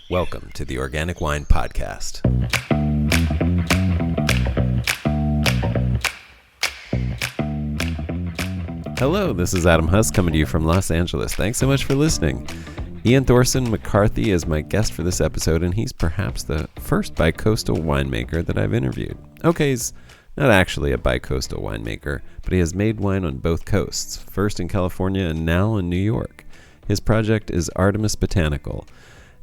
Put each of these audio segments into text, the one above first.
Welcome to the Organic Wine Podcast. Hello, this is Adam Huss coming to you from Los Angeles. Thanks so much for listening. Ian Thorsen-McCarthy is my guest for this episode, and he's perhaps the first bicoastal winemaker that I've interviewed. Okay, he's not actually a bicoastal winemaker, but he has made wine on both coasts, first in California and now in New York. His project is Artemis Botanical,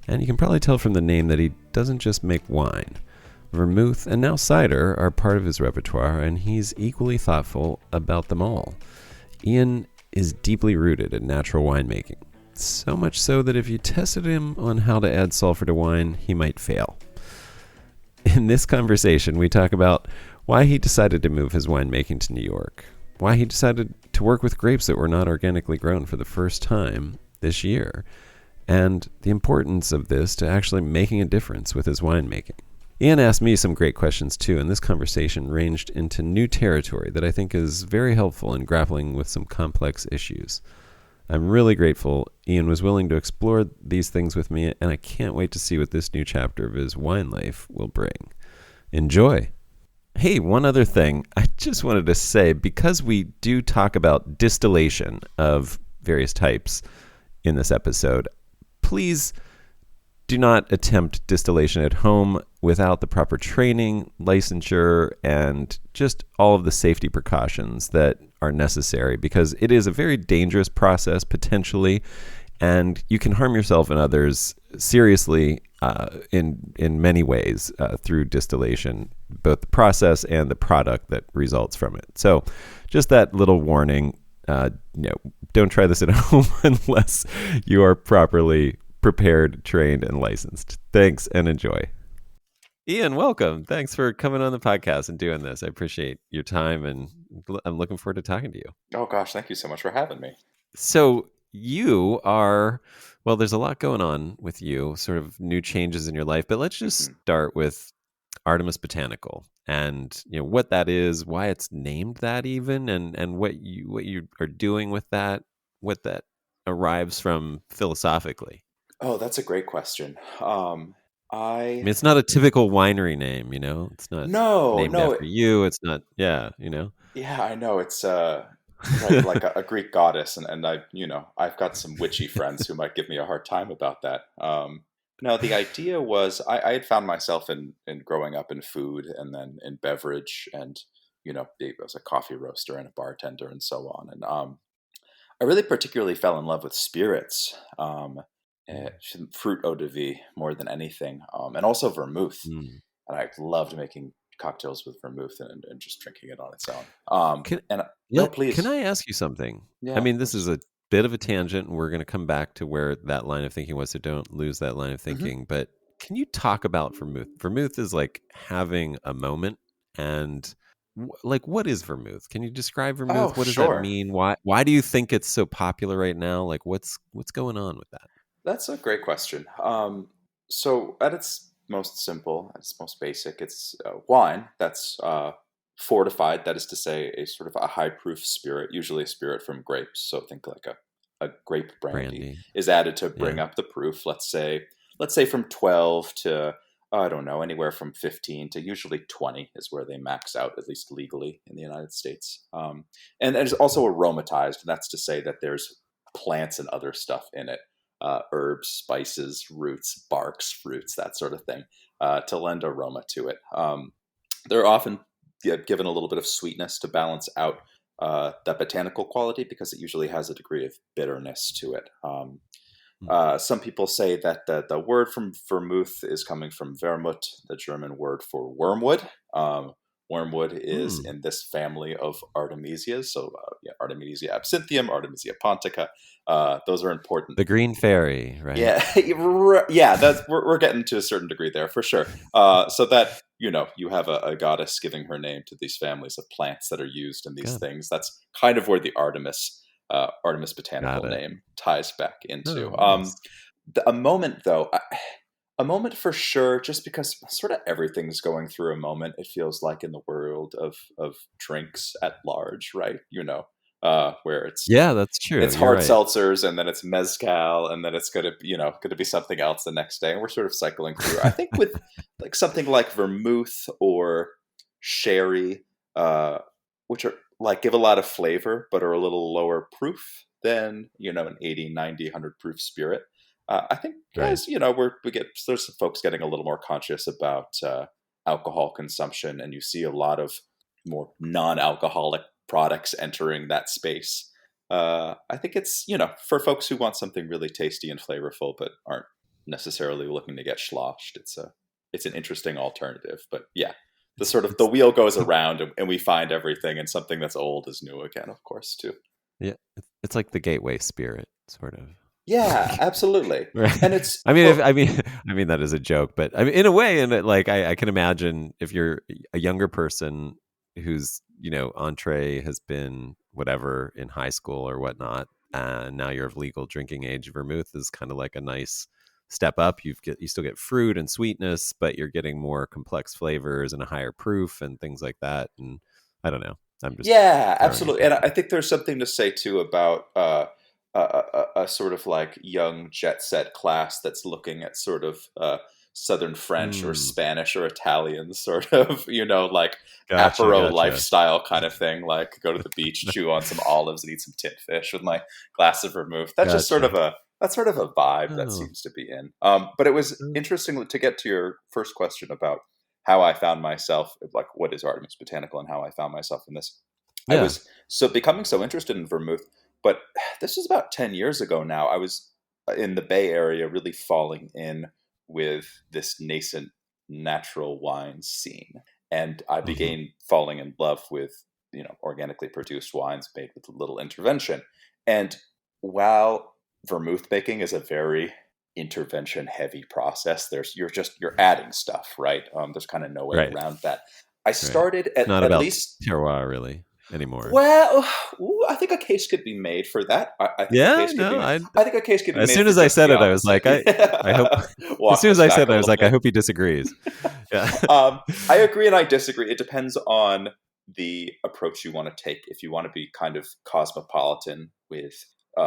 and you can probably tell from the name that he doesn't just make wine. Vermouth and now cider are part of his repertoire, and he's equally thoughtful about them all. Ian is deeply rooted in natural winemaking, so much so that if you tested him on how to add sulfur to wine, he might fail. In this conversation, we talk about why he decided to move his winemaking to New York, why he decided to work with grapes that were not organically grown for the first time this year, and the importance of this to actually making a difference with his winemaking. Ian asked me some great questions too, and this conversation ranged into new territory that I think is very helpful in grappling with some complex issues. I'm really grateful Ian was willing to explore these things with me, and I can't wait to see what this new chapter of his wine life will bring. Enjoy! Hey, one other thing I just wanted to say, because we do talk about distillation of various types in this episode, please do not attempt distillation at home without the proper training, licensure, and just all of the safety precautions that are necessary, because it is a very dangerous process potentially, and you can harm yourself and others seriously in many ways through distillation, both the process and the product that results from it. So just that little warning, don't try this at home unless you are properly prepared, trained, and licensed. Thanks, and enjoy. Ian, welcome. Thanks for coming on the podcast and doing this. I appreciate your time, and I'm looking forward to talking to you. Oh, gosh, thank you so much for having me. So you are, well, there's a lot going on with you, sort of new changes in your life, but let's just start with Artemis Botanical and what that is, why it's named that even, and what you are doing with that, what that arrives from philosophically. Oh, that's a great question. I mean, it's not a typical winery name, It's not named no, after you. It's not, yeah, I know it's right, like a Greek goddess, and I've got some witchy friends who might give me a hard time about that. No, the idea was I had found myself in growing up in food and then in beverage, and I was a coffee roaster and a bartender and so on, and I really particularly fell in love with spirits. Fruit eau de vie more than anything, and also vermouth. And I loved making cocktails with vermouth and just drinking it on its own. Please. Can I ask you something? Yeah, I mean, this is a bit of a tangent, and we're going to come back to where that line of thinking was, so don't lose that line of thinking. But can you talk about vermouth? Vermouth is like having a moment, and what is vermouth? Can you describe vermouth? Oh, what does sure. that mean? Why do you think it's so popular right now? Like, what's going on with that? That's a great question. So at its most simple, at its most basic, it's wine that's fortified. That is to say, a sort of a high proof spirit, usually a spirit from grapes. So think like a grape brandy is added to bring up the proof. Let's say from 12 to, I don't know, anywhere from 15 to usually 20 is where they max out, at least legally in the United States. And it's also aromatized. And that's to say that there's plants and other stuff in it. Herbs, spices, roots, barks, fruits, that sort of thing, to lend aroma to it. They're often given a little bit of sweetness to balance out that botanical quality, because it usually has a degree of bitterness to it. Some people say that the word from vermouth is coming from Vermouth, the German word for wormwood. Wormwood is in this family of artemisias. So Artemisia absinthium, Artemisia pontica. Those are important. The green fairy, right? Yeah, yeah. We're getting to a certain degree there for sure. So that you have a goddess giving her name to these families of plants that are used in these things. That's kind of where the Artemis Botanical name ties back into. Nice. A moment though. A moment for sure, just because sort of everything's going through a moment, it feels like, in the world of drinks at large, right? where it's Yeah, that's true. it's You're hard right. seltzers, and then it's mezcal, and then it's gonna be something else the next day, and we're sort of cycling through. I think with like something like vermouth or sherry, which are like give a lot of flavor but are a little lower proof than an 80, 90, 100 proof spirit. I think Right. as there's some folks getting a little more conscious about alcohol consumption, and you see a lot of more non-alcoholic products entering that space. I think it's for folks who want something really tasty and flavorful but aren't necessarily looking to get sloshed. It's an interesting alternative. But yeah, the It's sort of the it's wheel goes around, and we find everything, and something that's old is new again, of course, too. yeah, it's like the gateway spirit, sort of. Yeah, Like, absolutely. And right. it's I mean, if, well, I mean, I mean that is a joke, but I mean, in a way, and like I can imagine if you're a younger person whose entree has been whatever in high school or whatnot, and now you're of legal drinking age. Vermouth is kind of like a nice step up. You still get fruit and sweetness, but you're getting more complex flavors and a higher proof and things like that. And I don't know. I'm just yeah, throwing it absolutely. And out I think there's something to say too about a sort of like young jet set class that's looking at sort of Southern there. French or Spanish or Italian sort of, like Gotcha, apero gotcha. lifestyle kind of thing, like go to the beach, chew on some olives and eat some tin fish with my glass of vermouth. Gotcha. That's sort of a vibe that Oh, seems to be in. But it was interesting to get to your first question about how I found myself, like what is Artemis Botanical and how I found myself in this. I yeah. was so becoming so interested in vermouth, but this was about 10 years ago now. I was in the Bay Area really falling in with this nascent natural wine scene. And I Hmm. began falling in love with, organically produced wines made with little intervention. And while vermouth making is a very intervention heavy process, you're adding stuff, right? There's kind of no way Right. around that. I Right. started It's not at about least terroir really anymore. well, ooh, I think a case could be made for that. I think a Yeah, case could be no, made. I think a case could be as made soon for as I just said the it, I was opposite. like, I hope, Yeah. as Walk soon as us I back said a it, I was little like, I bit. hope he disagrees. Yeah. I agree and I disagree. It depends on the approach you want to take. If you want to be kind of cosmopolitan with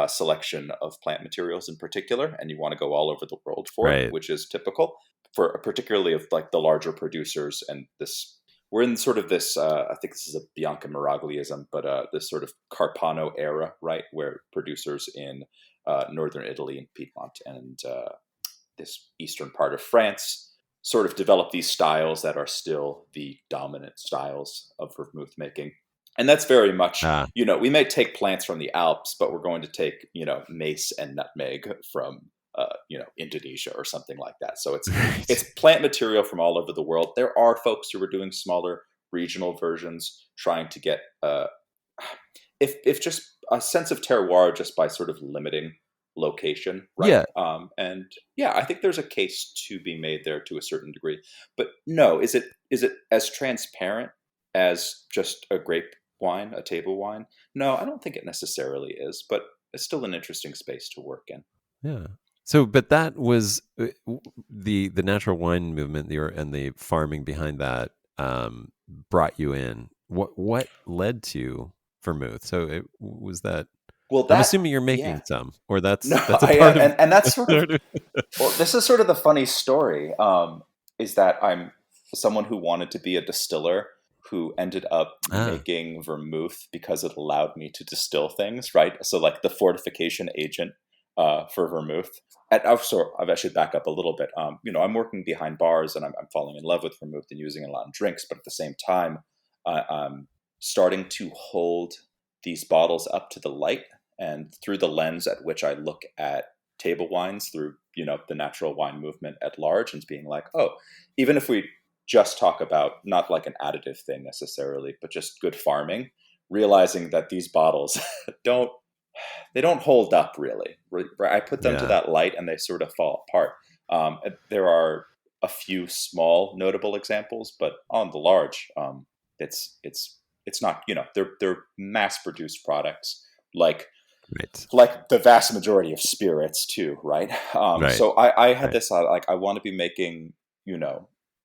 selection of plant materials in particular, and you want to go all over the world for it, Right. which is typical for particularly of like the larger producers, and this we're in sort of this. I think this is a Bianca Miragliism, but this sort of Carpano era, right, where producers in northern Italy and Piedmont and this eastern part of France sort of develop these styles that are still the dominant styles of vermouth making. And that's very much, Ah, we may take plants from the Alps, but we're going to take, mace and nutmeg from, Indonesia or something like that. So it's right. plant material from all over the world. There are folks who are doing smaller regional versions, trying to get, if just a sense of terroir just by sort of limiting location, right? Yeah. And yeah, I think there's a case to be made there to a certain degree. But no, is it as transparent as just a grape wine, a table wine? No, I don't think it necessarily is, but it's still an interesting space to work in. Yeah. So, but that was the natural wine movement, and the farming behind that brought you in. What led to vermouth? So it was that. Well, I'm that assuming you're yeah, making some, or no, that's a I part am, of. and that's sort of well, this is sort of the funny story. Is that I'm someone who wanted to be a distiller who ended up Ah, making vermouth because it allowed me to distill things, right? So, like the fortification agent for vermouth. And I should back up a little bit. I'm working behind bars and I'm falling in love with vermouth and using it a lot in drinks, but at the same time, I'm starting to hold these bottles up to the light and through the lens at which I look at table wines through the natural wine movement at large, and being like, oh, even if we just talk about not like an additive thing necessarily, but just good farming, realizing that these bottles don't they don't hold up really. I put them to yeah, that light and they sort of fall apart. There are a few small notable examples, but on the large, it's not. They're mass produced products like right, the vast majority of spirits too, right? right, So I had right. this like I want to be making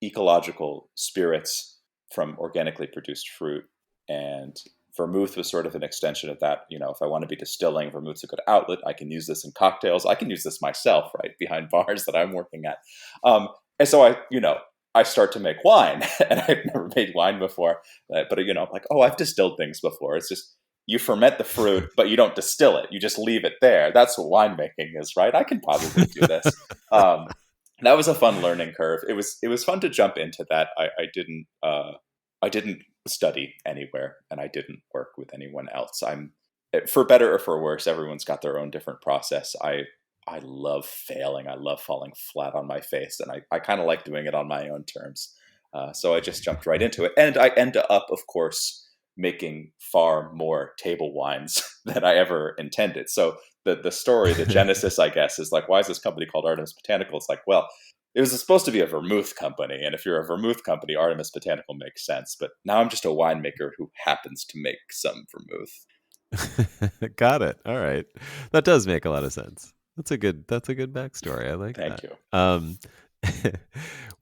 ecological spirits from organically produced fruit, and Vermouth was sort of an extension of that. If I want to be distilling, Vermouth's a good outlet. I can use this in cocktails. I can use this myself, right, behind bars that I'm working at. And so I start to make wine, and I've never made wine before. But I'm like, oh, I've distilled things before. It's just you ferment the fruit, but you don't distill it. You just leave it there. That's what winemaking is, right? I can probably do this. That was a fun learning curve. It was fun to jump into that. I didn't study anywhere, and I didn't work with anyone else. For better or for worse, everyone's got their own different process. I love failing. I love falling flat on my face, and I kind of like doing it on my own terms. So I just jumped right into it, and I end up, of course, making far more table wines than I ever intended. So the story, the genesis, I guess, is like, why is this company called Artemis Botanical? It's like, well, it was supposed to be a vermouth company, and if you're a vermouth company, Artemis Botanical makes sense. But now I'm just a winemaker who happens to make some vermouth. Got it. All right, that does make a lot of sense. That's a good backstory. I like Thank that.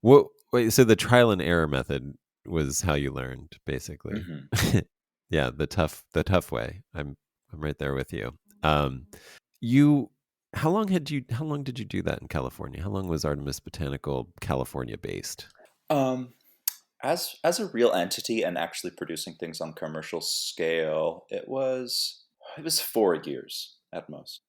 you. Wait, so the trial and error method was how you learned, basically. Mm-hmm. Yeah, the tough way. I'm right there with you. You how long did you do that in California? How long was Artemis Botanical California based? Um, as a real entity and actually producing things on commercial scale, it was 4 years at most.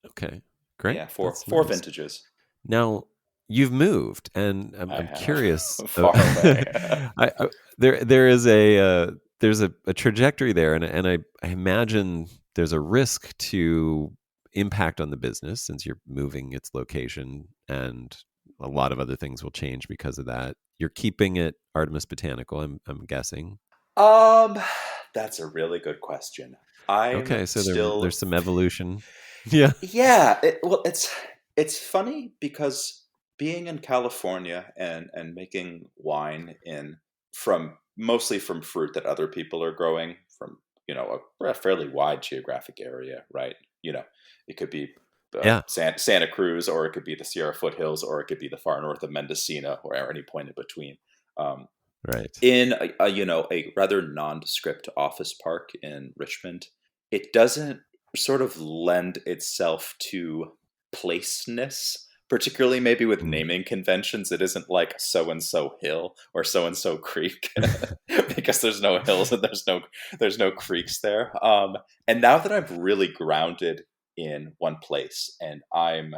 Okay, great. Yeah, four That's four nice. vintages. Now you've moved, and I'm, I I'm have curious. far away. There is there's a trajectory there, and I imagine there's a risk to impact on the business since you're moving its location, and a lot of other things will change because of that. You're keeping it Artemis Botanical, I'm guessing. um, that's a really good question. I'm Okay, so there's still, some evolution. Yeah. yeah. Well, it's funny because being in California and making wine in from mostly from fruit that other people are growing from a fairly wide geographic area, right? It could be Yeah. Santa Cruz, or it could be the Sierra foothills, or it could be the far north of Mendocino, or any point in between. Um, Right. in a rather nondescript office park in Richmond, it doesn't sort of lend itself to placeness, particularly maybe with Mm. naming conventions. It isn't like so and so hill or so and so creek because there's no hills and there's no creeks there. And now that I'm really grounded in one place, and I'm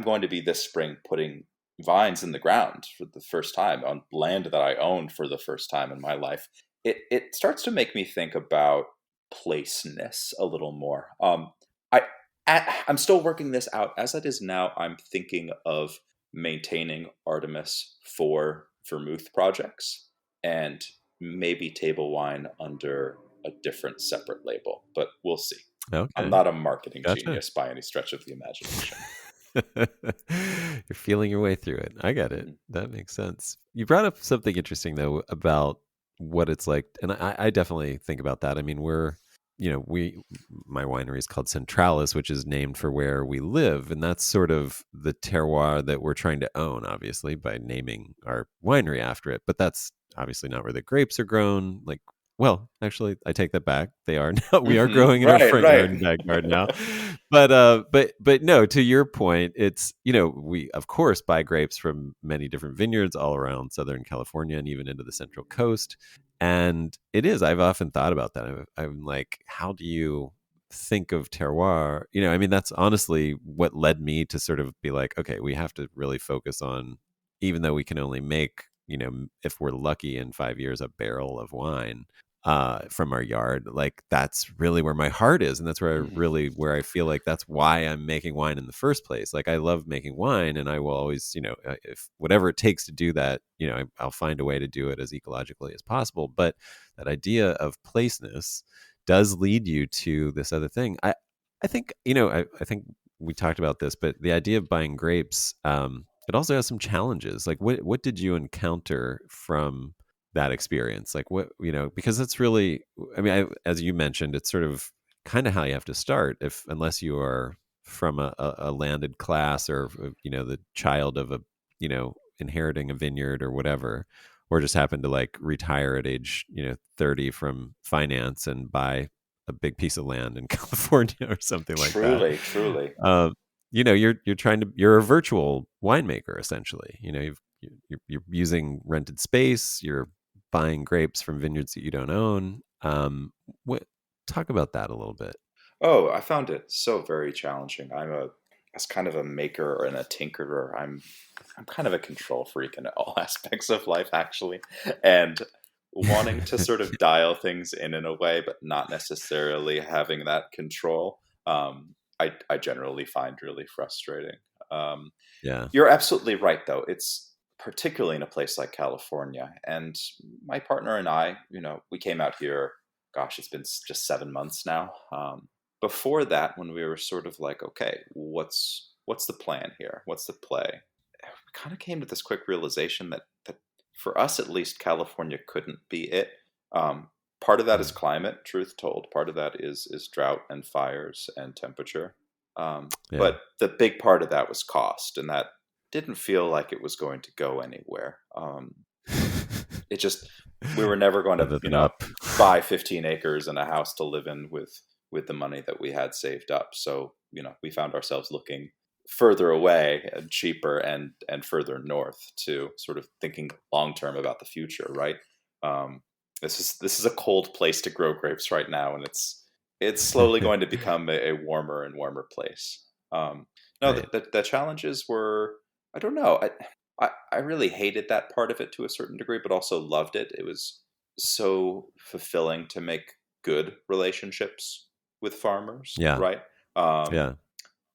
going to be this spring putting vines in the ground for the first time on land that I own for the first time in my life, it starts to make me think about placeness a little more. I I'm still working this out. As it is now, I'm thinking of maintaining Artemis for vermouth projects and maybe table wine under a different separate label, but we'll see. I'm Okay. not a marketing Gotcha. genius by any stretch of the imagination. You're feeling your way through it. I get it. Mhm. That makes sense. You brought up something interesting though about what it's like, and I definitely think about that. I mean, my winery is called Centralis, which is named for where we live, and that's sort of the terroir that we're trying to own, obviously, by naming our winery after it. But that's obviously not where the grapes are grown. Like, well, actually, I take that back. They are now. We are Mhm. growing in our Right, front yard right. and back garden now. But no, to your point, it's we of course buy grapes from many different vineyards all around Southern California and even into the Central Coast. And I've often thought about that. I'm like, how do you think of terroir? I mean, that's honestly what led me to sort of be like, okay, we have to really focus on, even though we can only make, if we're lucky in 5 years, a barrel of wine from our yard. Like that's really where my heart is, and that's Mhm. where I feel like that's why I'm making wine in the first place. Like I love making wine, and I will always, if whatever it takes to do that, I'll find a way to do it as ecologically as possible. But that idea of placeness does lead you to this other thing. I think I think we talked about this, but the idea of buying grapes, it also has some challenges. Like what did you encounter from that experience? Like what, because it's really, I mean, as you mentioned, it's sort of kind of how you have to start, if unless you are from a landed class, or the child of a inheriting a vineyard or whatever, or just happened to like retire at age 30 from finance and buy a big piece of land in California or something like that. Truly, truly. You're a virtual winemaker essentially. You're using rented space. You're buying grapes from vineyards that you don't own. What Talk about that a little bit. Oh, I found it so very challenging. As kind of a maker and a tinkerer, I'm kind of a control freak in all aspects of life, actually, and wanting to sort of dial things in a way, but not necessarily having that control. I generally find really frustrating. Um, Yeah. you're absolutely right, though. It's particularly in a place like California, and my partner and I, we came out here. Gosh, it's been just 7 months now. Before that, when we were sort of like, okay, what's the plan here? What's the play? We kind of came to this quick realization that for us at least, California couldn't be it. Part of that is Mm. climate, truth told. Part of that is drought and fires and temperature. Yeah. But the big part of that was cost, and that didn't feel like it was going to go anywhere. It just we were never going to Other than up. buy 15 acres and a house to live in with the money that we had saved up. So we found ourselves looking further away and cheaper and further north, to sort of thinking long term about the future, right? This is a cold place to grow grapes right now, and it's slowly going to become a warmer and warmer place. No, Right. the challenges were, I don't know. I really hated that part of it to a certain degree, but also loved it. It was so fulfilling to make good relationships with farmers, Yeah. right? Um, Yeah.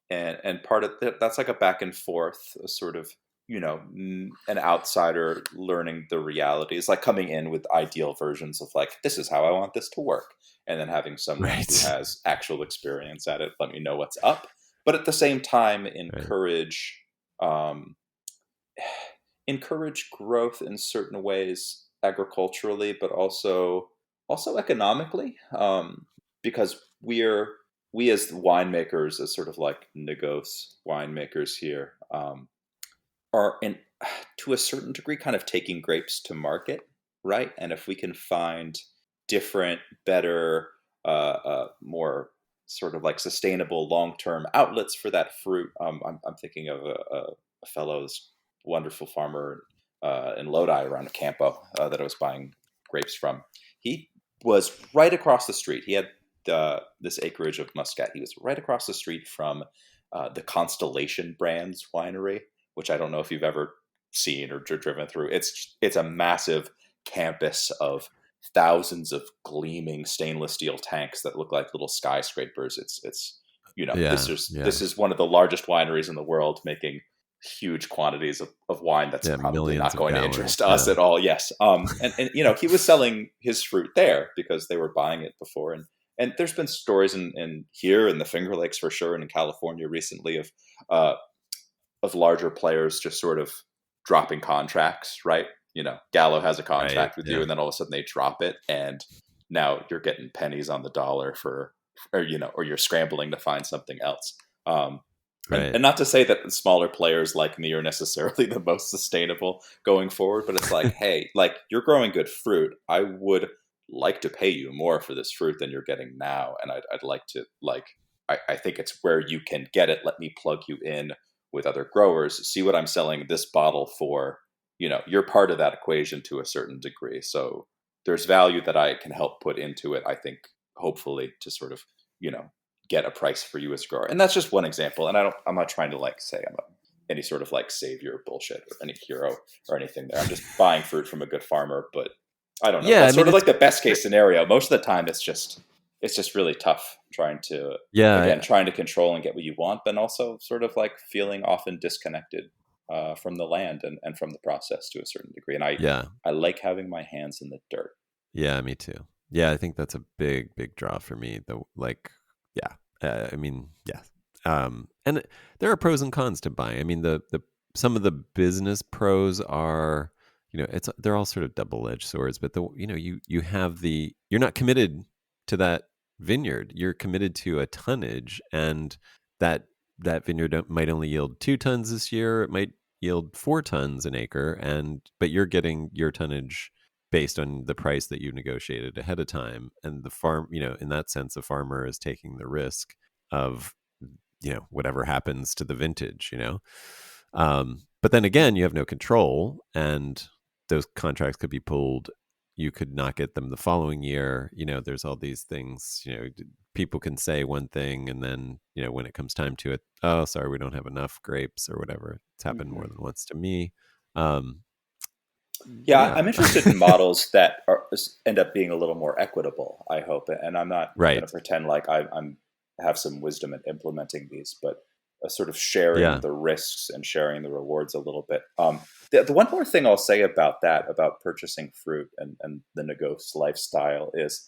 and part of that's like a back and forth, a sort of an outsider learning the realities, like coming in with ideal versions of like, this is how I want this to work, and then having someone who Right. has actual experience at it let me know what's up, but at the same time Right. um, encourage growth in certain ways agriculturally, but also economically, because we as winemakers, as sort of like negos winemakers here, are in to a certain degree kind of taking grapes to market, right? And if we can find different, better, more sort of like sustainable long-term outlets for that fruit. I'm thinking of a fellow's wonderful farmer in Lodi around Campo that I was buying grapes from. He was right across the street. He had this acreage of Muscat. He was right across the street from the Constellation Brands winery, which I don't know if you've ever seen or driven through. It's a massive campus of thousands of gleaming stainless steel tanks that look like little skyscrapers. It's this Yeah. is Yeah. this is one of the largest wineries in the world, making huge quantities of wine that's Yeah. probably Millions not of going to gallons. interest us Yeah. at all. Yes. And he was selling his fruit there because they were buying it before. And there's been stories in here in the Finger Lakes for sure, and in California recently uh, of larger players just sort of dropping contracts, right? Gallo has a Right. contract with you, Yeah. and then all of a sudden they drop it, and now you're getting pennies on the dollar or you're scrambling to find something else. Um, and, Right. and not to say that smaller players like me are necessarily the most sustainable going forward, but it's like, hey, like, you're growing good fruit. I would like to pay you more for this fruit than you're getting now, and I'd like to I think it's where you can get it. Let me plug you in with other growers. See what I'm selling this bottle for. You're part of that equation to a certain degree. So there's value that I can help put into it, I think, hopefully, to sort of, you know, get a price for you as a grower. And that's just one example. And I'm not trying to like say any sort of like savior bullshit or any hero or anything there. I'm just buying fruit from a good farmer, but I don't know. Yeah. I That's mean, sort of it's like the best case scenario. Most of the time it's just really tough trying to, again, yeah. trying to control and get what you want, but also sort of like feeling often disconnected from the land and from the process to a certain degree. And Yeah. I like having my hands in the dirt. Yeah. Me too. Yeah. I think that's a big, big draw for me. Though, like, yeah. I mean, yeah. And there are pros and cons to buying. I mean, the some of the business pros are, they're all sort of double-edged swords. But you have you're not committed to that vineyard. You're committed to a tonnage, and that vineyard might only yield 2 tons this year. It might yield 4 tons an acre, but you're getting your tonnage based on the price that you negotiated ahead of time. And the farm, in that sense, the farmer is taking the risk of, whatever happens to the vintage, but then again, you have no control, and those contracts could be pulled. You could not get them the following year. There's all these things, people can say one thing, and then, when it comes time to it, oh, sorry, we don't have enough grapes or whatever. It's happened more than once to me. Um, Yeah, yeah. I'm interested in models that end up being a little more equitable, I hope. And I'm not going Right. to pretend like I'm have some wisdom in implementing these, but sort of sharing Yeah. the risks and sharing the rewards a little bit. The one more thing I'll say about that, about purchasing fruit and the Negos lifestyle is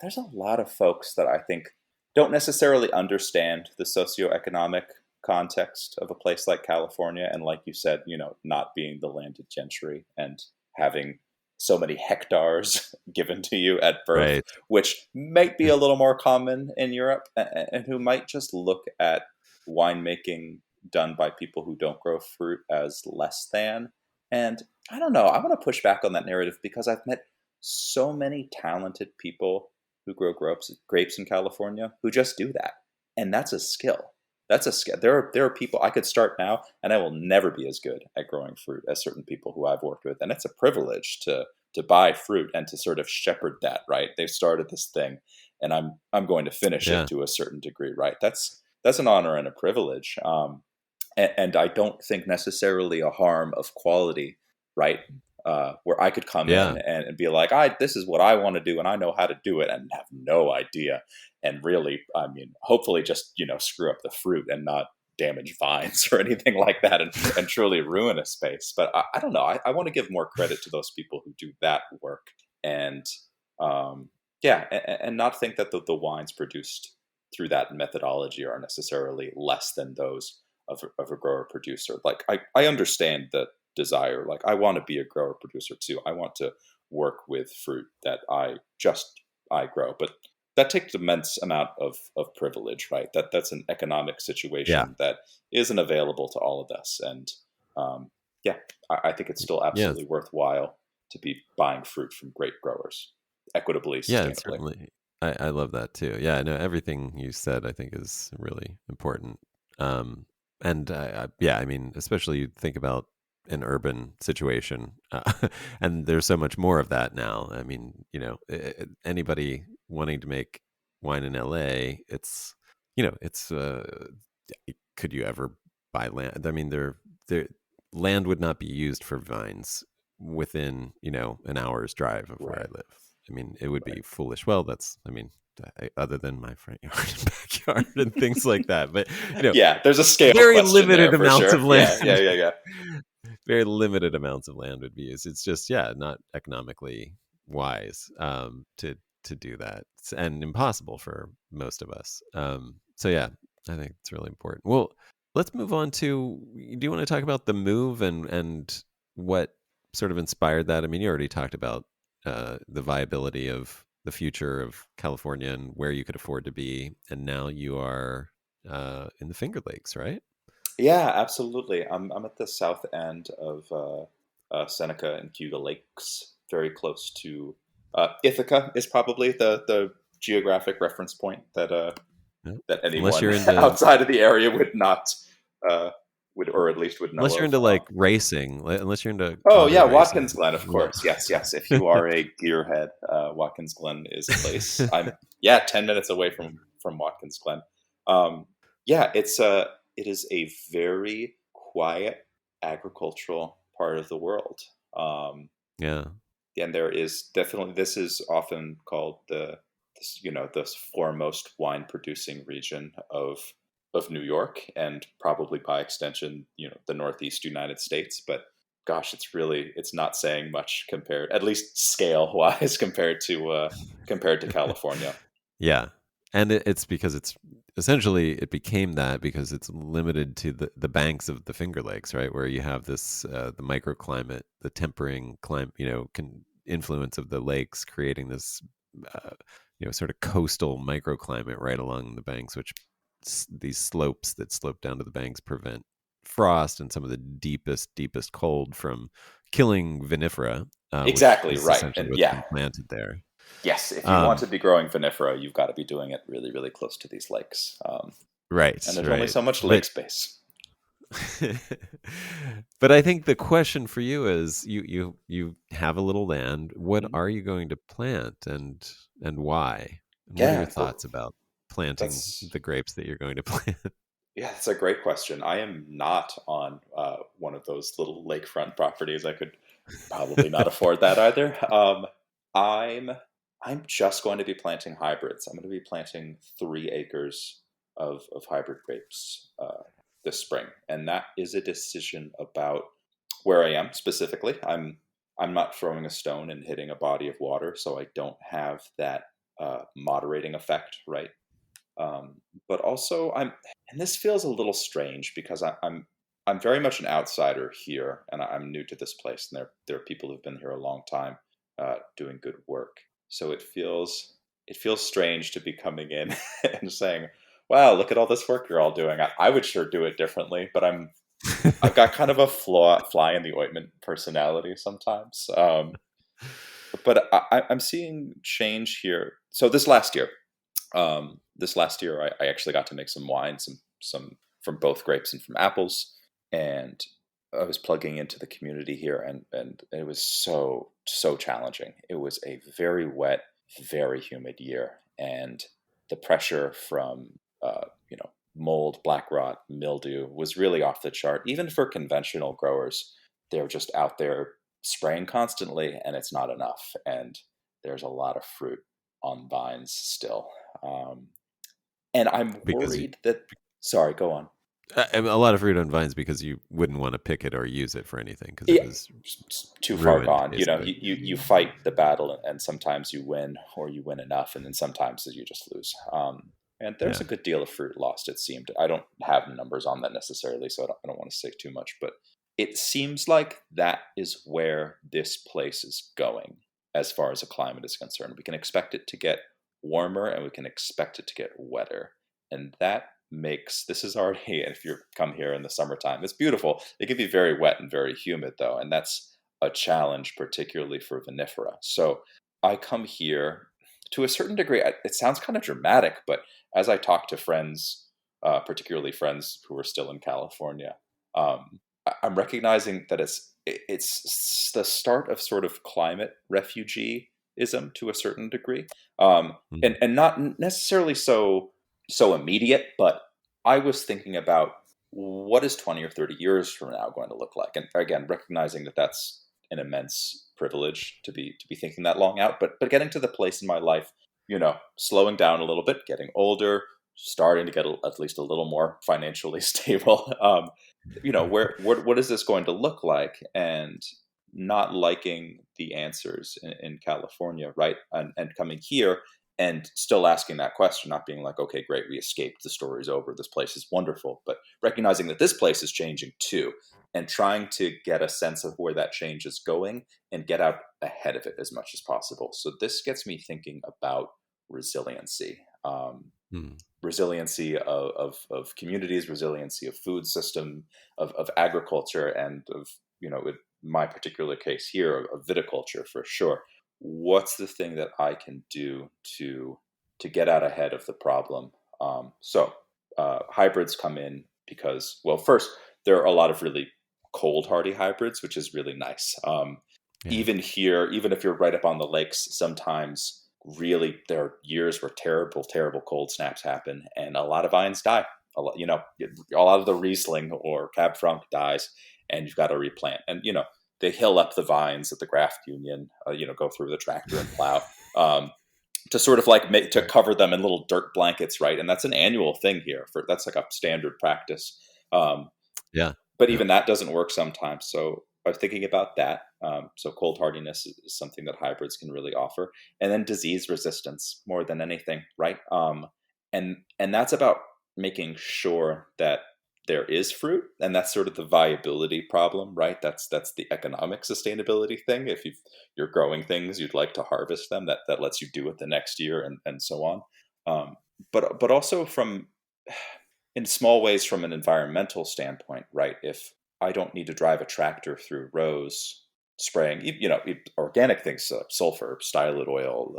there's a lot of folks that I think don't necessarily understand the socioeconomic context of a place like California. And like you said, not being the landed gentry and having so many hectares given to you at birth, Right. which might be a little more common in Europe, and who might just look at winemaking done by people who don't grow fruit as less than. And I don't know, I want to push back on that narrative because I've met so many talented people who grow grapes in California who just do that. And that's a skill. That's a skill. There are people I could start now, and I will never be as good at growing fruit as certain people who I've worked with. And it's a privilege to buy fruit and to sort of shepherd that. Right? They've started this thing, and I'm going to finish Yeah. it to a certain degree. Right? That's an honor and a privilege. And I don't think necessarily a harm of quality. Right? Where I could come Yeah. in and be like, this is what I want to do, and I know how to do it, and have no idea. And really, I mean, hopefully just, screw up the fruit and not damage vines or anything like that, and truly ruin a space. But I don't know. I want to give more credit to those people who do that work. And yeah, and not think that the wines produced through that methodology are necessarily less than those of a grower producer. Like, I understand the desire. Like, I want to be a grower producer too. I want to work with fruit that I grow, but that takes immense amount of privilege, right? That's an economic Yeah. situation that isn't available to all of us. And yeah, I think it's still Yeah. absolutely worthwhile to be buying fruit from great growers, equitably, Yeah, sustainably. certainly. I love that too. Yeah, I know everything you said, I think, is really important. Um, and yeah, I mean, especially you think about an urban situation, and there's so much more of that now. I mean, anybody wanting to make wine in LA, it's could you ever buy land? I mean, there land would not be used for vines within an hour's drive of where I Right, live. I mean, it would right. be foolish. Well, I mean, other than my front yard and backyard and things like that, but Yeah, there's a scale very question there limited for amounts sure. of land. Yeah. Very limited amounts of land would be used. It's just, yeah, not economically wise to do that, and impossible for most of us. So yeah, I think it's really important. Well, let's move on to. Do you want to talk about the move and what sort of inspired that? I mean, you already talked about the viability of the future of California and where you could afford to be, and now you are in the Finger Lakes, right? Yeah, absolutely. I'm at the south end of Seneca and Cuba Lakes, very close to Ithaca. Is probably the geographic reference point Yeah. that Unless anyone you're into outside of the area would not or at least would know Unless you're of. into like racing, unless you're into Oh auto yeah, racing, Watkins Glen, of yeah. course. Yes. If you are a gearhead, Watkins Glen is a place. I'm 10 minutes away from Watkins Glen. Um, yeah, it is a very quiet agricultural part of the world. Um, Yeah, and there is definitely, this is often called the foremost wine producing region of New York, and probably by extension, the Northeast United States. But gosh, it's not saying much compared, at least scale wise, compared to California. yeah, and it's because it's essentially it became that because it's limited to the banks of the Finger Lakes, right, where you have this the microclimate, the tempering climate, can influence of the lakes, creating this uh, sort of coastal microclimate right along the banks, which these slopes that slope down to the banks prevent frost and some of the deepest cold from killing vinifera, which Exactly is right. essentially And what's yeah, been planted there. yes, if you want Um, to be growing vinifera, you've got to be doing it really, really close to these lakes. And right, there's only right. so much lake But space. but I think the question for you is you have a little land. What Mhm. are you going to plant and why? And what are your Yeah, well, thoughts about planting that's the grapes that you're going to plant? yeah, that's a great question. I am not on one of those little lakefront properties. I could probably not afford that either. I'm I'm just going to be planting hybrids. I'm going to be planting 3 acres of hybrid grapes this spring, and that is a decision about where I am specifically. I'm not throwing a stone and hitting a body of water, so I don't have that moderating effect, right? Um, but also, and this feels a little strange because I'm very much an outsider here, and I'm new to this place, and there are people who've been here a long time, doing good work. So it feels strange to be coming in and saying, "Wow, look at all this work you're all doing." I would sure do it differently, but I've got kind of a fly in the ointment personality sometimes. But I'm seeing change here. So this last year, I actually got to make some wine, some from both grapes and from apples, and I was plugging into the community here, and it was so challenging. It was a very wet, very humid year, and the pressure from mold, black rot, mildew was really off the chart. Even for conventional growers, they're just out there spraying constantly, and it's not enough. And there's a lot of fruit on vines still. Um, and I'm because you worried that, sorry, go on. a lot of fruit on vines because you wouldn't want to pick it or use it for anything because it Yeah, was too far ruined gone. basically. You fight the battle, and sometimes you win, or you win enough, and then sometimes you just lose. And there's Yeah, a good deal of fruit lost, it seemed. I don't have numbers on that necessarily, so I don't want to say too much, but it seems like that is where this place is going as far as the climate is concerned. We can expect it to get warmer, and we can expect it to get wetter. And that makes this is already, if you come here in the summertime, it's beautiful. It can be very wet and very humid though, and that's a challenge, particularly for vinifera. So I come here to a certain degree. It sounds kind of dramatic, but as I talk to friends, particularly friends who are still in California, I'm recognizing that it's the start of sort of climate refugeeism to a certain degree, mm, and not necessarily so immediate, but I was thinking about what is 20 or 30 years from now going to look like, and again, recognizing that that's an immense privilege to be thinking that long out, but getting to the place in my life, slowing down a little bit, getting older, starting to get at least a little more financially stable. Where what is this going to look like, and not liking the answers in California, right? And coming here and still asking that question, not being like, okay, great, we escaped, the story's over, this place is wonderful, but recognizing that this place is changing too, and trying to get a sense of where that change is going and get out ahead of it as much as possible. So this gets me thinking about resiliency. mm. Resiliency of communities, resiliency of food system, of agriculture, and of, in my particular case here, of viticulture for sure. What's the thing that I can do to get out ahead of the problem? So hybrids come in because, well, first, there are a lot of really cold hardy hybrids, which is really nice. Yeah. Even here, even if you're right up on the lakes, sometimes really there are years where terrible cold snaps happen, and a lot of vines die. A lot of the Riesling or Cab Franc dies, and you've got to replant. And they hill up the vines at the Graft Union. Go through the tractor and plow. To sort of like make to Right. cover them in little dirt blankets, right? And that's an annual thing here. That's like a standard practice. Um, Yeah. but Yeah. even that doesn't work sometimes. So I was thinking about that. So cold hardiness is something that hybrids can really offer, and then disease resistance more than anything, right? And that's about making sure that there is fruit, and that's sort of the viability problem, right? That's the economic sustainability thing. If you're growing things, you'd like to harvest them. That lets you do it the next year, and so on. Um, but also from in small ways from an environmental standpoint, right? If I don't need to drive a tractor through rows spraying, organic things, sulfur, stylet oil,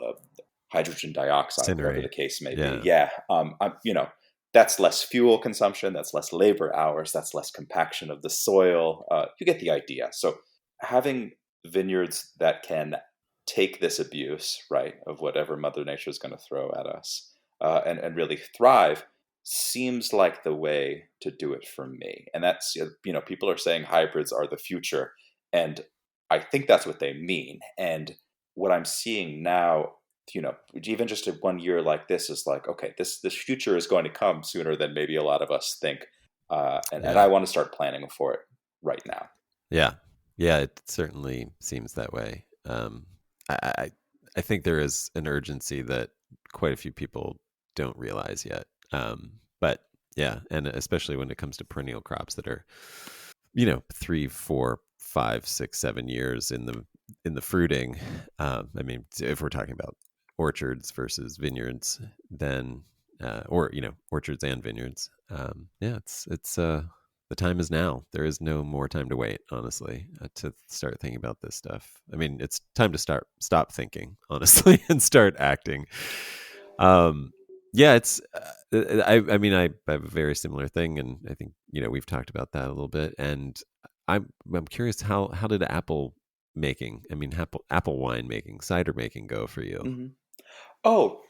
hydrogen dioxide, whatever the Incinerate. case may be. Yeah. Yeah, that's less fuel consumption, that's less labor hours, that's less compaction of the soil. You get the idea. So having vineyards that can take this abuse, right, of whatever Mother Nature is going to throw at us, and really thrive seems like the way to do it for me. And that's, people are saying hybrids are the future. And I think that's what they mean. And what I'm seeing now, even just in 1 year like this is like, okay, this future is going to come sooner than maybe a lot of us think. And I Yeah. want to start planning for it right now. Yeah. Yeah. It certainly seems that way. I, I, I think there is an urgency that quite a few people don't realize yet. But yeah, and especially when it comes to perennial crops that are, 3, 4, 5, 6, 7 years in the fruiting. I mean, if we're talking about orchards versus vineyards, then or orchards and vineyards. Yeah, it's the time is now. There is no more time to wait, honestly, to start thinking about this stuff. I mean, it's time to stop thinking, honestly, and start acting. Um, yeah, it's. I mean, I have a very similar thing, and I think we've talked about that a little bit. And I'm curious how did apple making, I mean, apple wine making, cider making go for you? Hmm. Oh,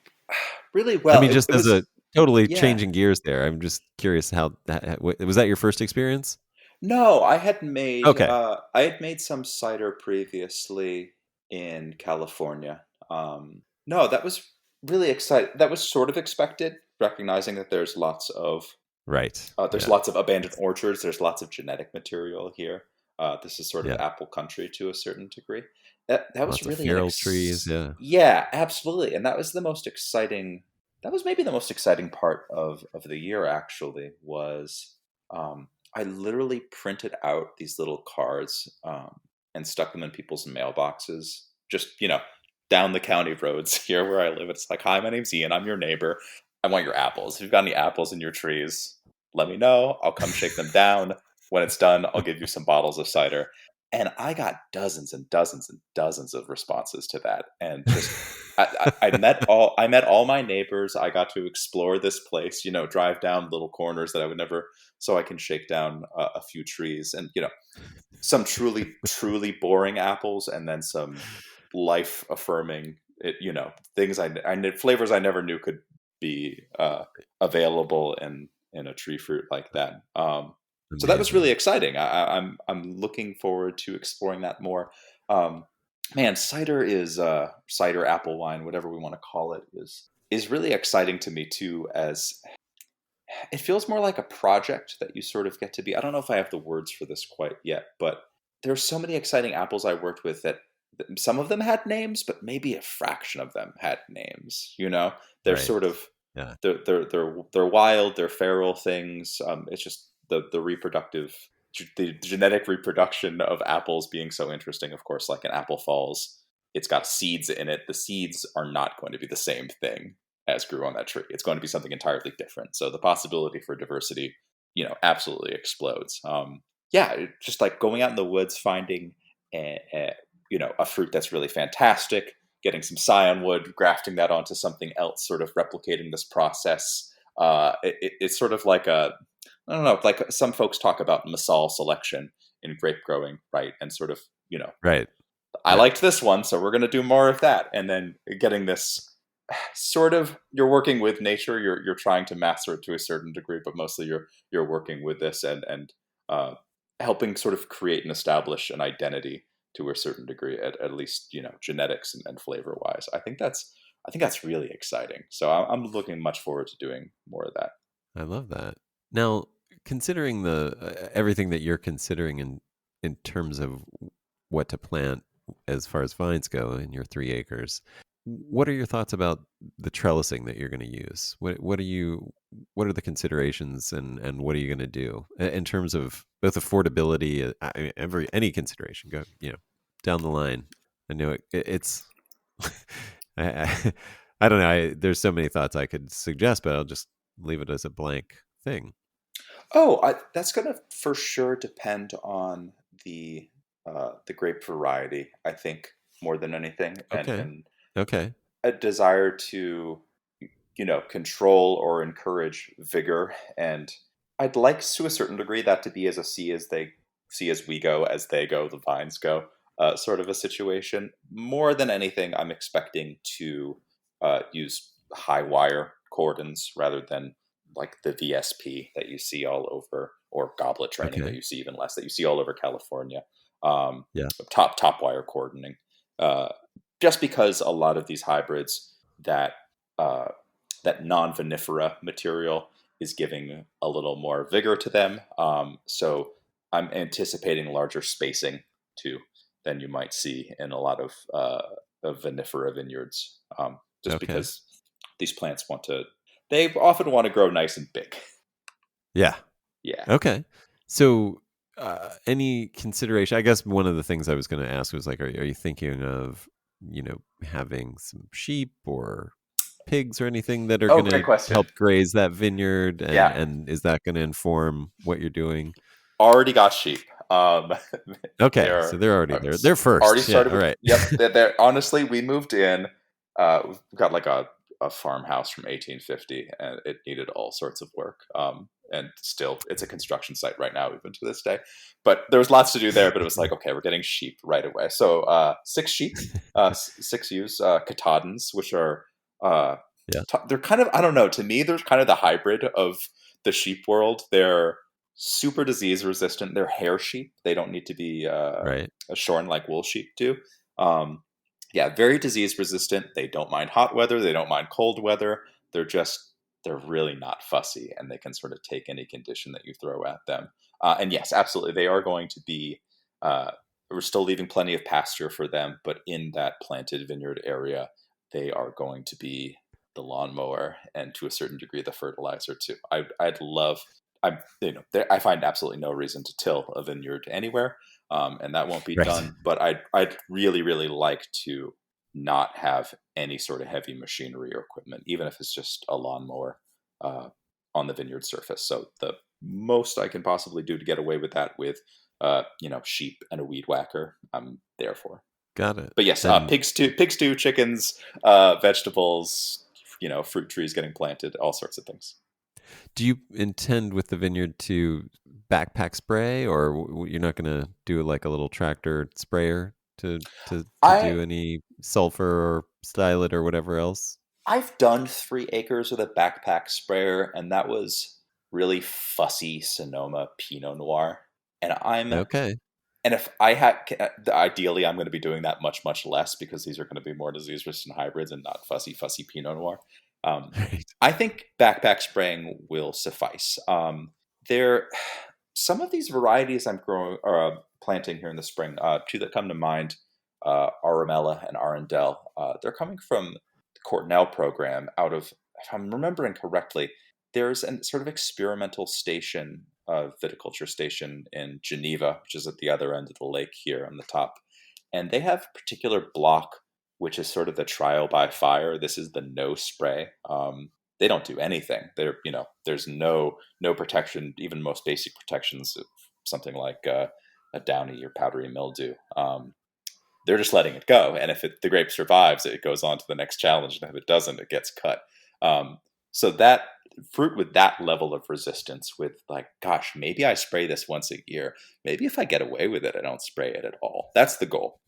really I well. mean, It, just it as a was, totally yeah. changing gears there, I'm just curious how was that your first experience? No, Okay, I had made some cider previously in California. No, that was really exciting. That was sort of expected, recognizing that right. there's Yeah, lots of abandoned orchards. There's lots of genetic material here. This is sort of yeah. apple country to a certain degree. That was Lots of really feral trees. Yeah. yeah, absolutely, and that was the most exciting. That was maybe the most exciting part of the year. Actually, was I literally printed out these little cards and stuck them in people's mailboxes. Just down the county roads here where I live. It's like, hi, my name's Ian. I'm your neighbor. I want your apples. If you've got any apples in your trees, let me know. I'll come shake them down. When it's done, I'll give you some bottles of cider. And I got dozens and dozens and dozens of responses to that. And just I met all my neighbors. I got to explore this place, drive down little corners that I would never, so I can shake down a few trees and, some truly, truly boring apples and then some life affirming, things flavors I never knew could be available in a tree fruit like that. So that was really Amazing. exciting. I'm looking forward to exploring that more. Um, Man, cider, apple wine, whatever we want to call it, is really exciting to me too. As it feels more like a project that you sort of get to be. I don't know if I have the words for this quite yet, but there's so many exciting apples I worked with that some of them had names, but maybe a fraction of them had names. They're Right. sort of Yeah. they're wild, they're feral things. It's just the genetic reproduction of apples being so interesting. Of course, like an apple falls, it's got seeds in it. The seeds are not going to be the same thing as grew on that tree. It's going to be something entirely different. So the possibility for diversity, absolutely explodes. Just like going out in the woods, finding a fruit that's really fantastic, getting some scion wood, grafting that onto something else, sort of replicating this process. It's sort of like I don't know, like some folks talk about Massal selection in grape growing, right? And sort of, Right. I Yeah. liked this one, so we're going to do more of that. And then getting this sort of, you're working with nature, you're trying to master it to a certain degree, but mostly you're working with this and uh, helping sort of create and establish an identity to a certain degree, at least genetics and flavor wise. I think that's really exciting. So I'm looking much forward to doing more of that. I love that. Now, considering the everything that you're considering in terms of what to plant as far as vines go in your 3 acres, what are your thoughts about the trellising that you're going to use? What are the considerations and what are you going to do in terms of both affordability? I mean, any consideration go down the line. I know it's I, I I don't know. There's so many thoughts I could suggest, but I'll just leave it as a blank thing? Oh, that's going to for sure depend on the grape variety, I think, more than anything, Okay. and Okay. a desire to, control or encourage vigor. And I'd like to a certain degree that to be as a see as we go, as they go, the vines go, sort of a situation. More than anything, I'm expecting to use high wire cordons rather than like the VSP that you see all over, or goblet training that Okay. you see even less, that you see all over California. Yeah. Top wire cordoning. Uh, just because a lot of these hybrids, that uh, that non-vinifera material is giving a little more vigor to them. So I'm anticipating larger spacing too than you might see in a lot of vinifera vineyards. Just Okay. because these plants they often want to grow nice and big. Yeah. Yeah. Okay. So, any consideration? I guess one of the things I was going to ask was like, are you thinking of, having some sheep or pigs or anything that are Oh, going great to question. help graze that vineyard, and Yeah. and is that going to inform what you're doing? Already got sheep. Okay, so They're they're already there. They're already first. Yeah. started All with. right. Yep. They're honestly, we moved in. We've got like a farmhouse from 1850, and it needed all sorts of work. And still, it's a construction site right now, even to this day. But there was lots to do there. But it was like, okay, we're getting sheep right away. So 6 sheep, 6 ewes, Katahdins, which are Yeah. they're kind of, I don't know. To me, they're kind of the hybrid of the sheep world. They're super disease resistant. They're hair sheep. They don't need to be Right. shorn like wool sheep do. Um, yeah, very disease resistant. They don't mind hot weather. They don't mind cold weather. They're just, they're really not fussy, and they can sort of take any condition that you throw at them. And yes, absolutely, they are going to be. We're still leaving plenty of pasture for them, but in that planted vineyard area, they are going to be the lawnmower, and to a certain degree the fertilizer too. I'd love. I find absolutely no reason to till a vineyard anywhere, and that won't be Right. done. But I'd really really like to not have any sort of heavy machinery or equipment, even if it's just a lawnmower uh, on the vineyard surface. So the most I can possibly do to get away with that with sheep and a weed whacker, I'm there for. Got it. But yes, And pig stew, chickens, vegetables, fruit trees getting planted, all sorts of things. do you intend with the vineyard to backpack spray, or you're not going to do like a little tractor sprayer to I do any sulfur or stylet or whatever else? I've done 3 acres with a backpack sprayer, and that was really fussy Sonoma Pinot Noir. And Okay. if I had, ideally, I'm going to be doing that much, much less, because these are going to be more disease resistant hybrids and not fussy Pinot Noir. Um, Right. I think backpack spraying will suffice. There, some of these varieties I'm growing or planting here in the spring, two that come to mind, Aramella and Arundel. They're coming from the Cornell program out of, if I'm remembering correctly, there's a sort of experimental station, viticulture station in Geneva, which is at the other end of the lake here on the top. And they have a particular block, which is sort of the trial by fire. This is the no spray. They don't do anything. There's no protection, even most basic protections, something like a downy or powdery mildew. They're just letting it go, and if the grape survives, it goes on to the next challenge, and if it doesn't, it gets cut. So that fruit with that level of resistance, with like, gosh, maybe I spray this once a year. Maybe if I get away with it, I don't spray it at all. That's the goal.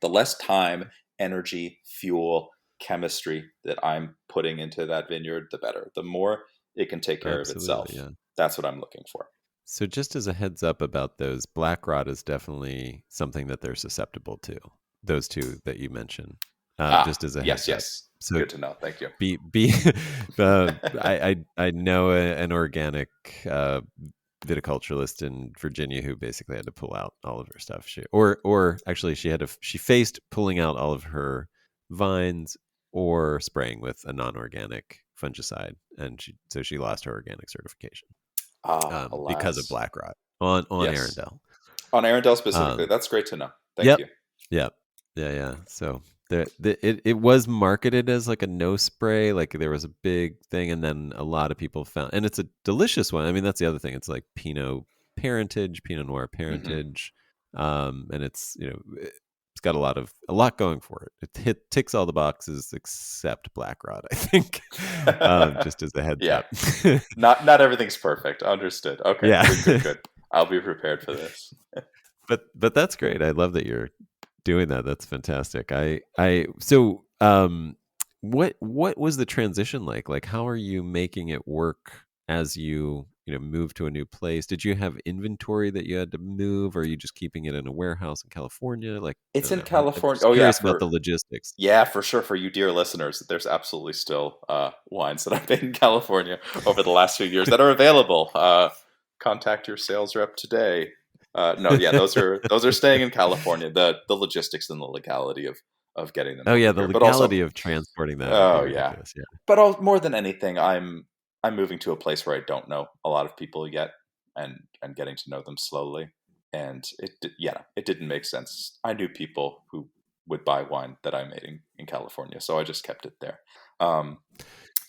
The less time, energy, fuel, chemistry that I'm putting into that vineyard, the better. The more it can take care of Absolutely. itself. Yeah. That's what I'm looking for. So just as a heads up about those, black rot is definitely something that they're susceptible to. Those two that you mentioned, just as a Yes, heads up. yes. So Good to know. Thank you. be I know an organic viticulturalist in Virginia who basically had to pull out all of her stuff. Or actually she faced pulling out all of her vines or spraying with a non-organic fungicide, and she lost her organic certification because of Alas. black rot on Yes. Arundel. On Arundel specifically. Um, That's great to know. Thank yep, you. yep, yeah. So it was marketed as like a no spray, like there was a big thing, and then a lot of people found, and it's a delicious one. I mean, that's the other thing. It's like Pinot Noir Hmm. parentage, and it's it's got a lot going for it. Ticks all the boxes except Black Rod, I think. Just as a heads Yeah. up. Not everything's perfect. Understood. Okay. Yeah. Good. Good. Good. I'll be prepared for this. But that's great. I love that you're doing that. That's fantastic. What was the transition like? Like, how are you making it work as you move to a new place? Did you have inventory that you had to move, or are you just keeping it in a warehouse in California? Like, I It's don't in know. I'm California. just Oh yeah, curious about for the logistics. Yeah, for sure. For you, dear listeners, there's absolutely still wines that I've made in California over the last few years that are available. Contact your sales rep today. No, yeah, those are staying in California. The logistics and the legality of getting them Oh over yeah, the here, but also, legality of transporting that would be oh yeah, ridiculous. Yeah. but more than anything, I'm moving to a place where I don't know a lot of people yet, and getting to know them slowly. And it didn't make sense. I knew people who would buy wine that I made in California, so I just kept it there. Um,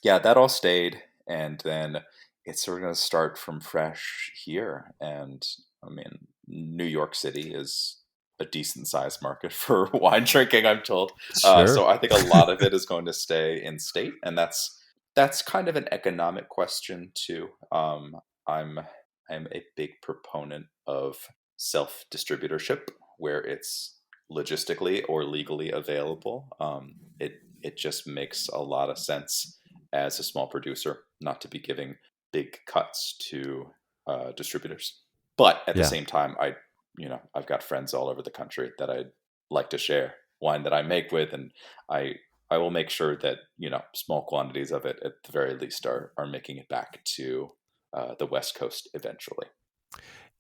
yeah, that all stayed, and then it's sort of going to start from fresh here. And I mean, New York City is a decent sized market for wine drinking, I'm told. Sure. So I think a lot of it is going to stay in state, and that's kind of an economic question too. I'm I'm a big proponent of self distributorship, where it's logistically or legally available. It just makes a lot of sense as a small producer not to be giving big cuts to distributors. But at the Yeah. same time, I've got friends all over the country that I'd like to share wine that I make with, and I I will make sure that small quantities of it at the very least are making it back to the West Coast eventually.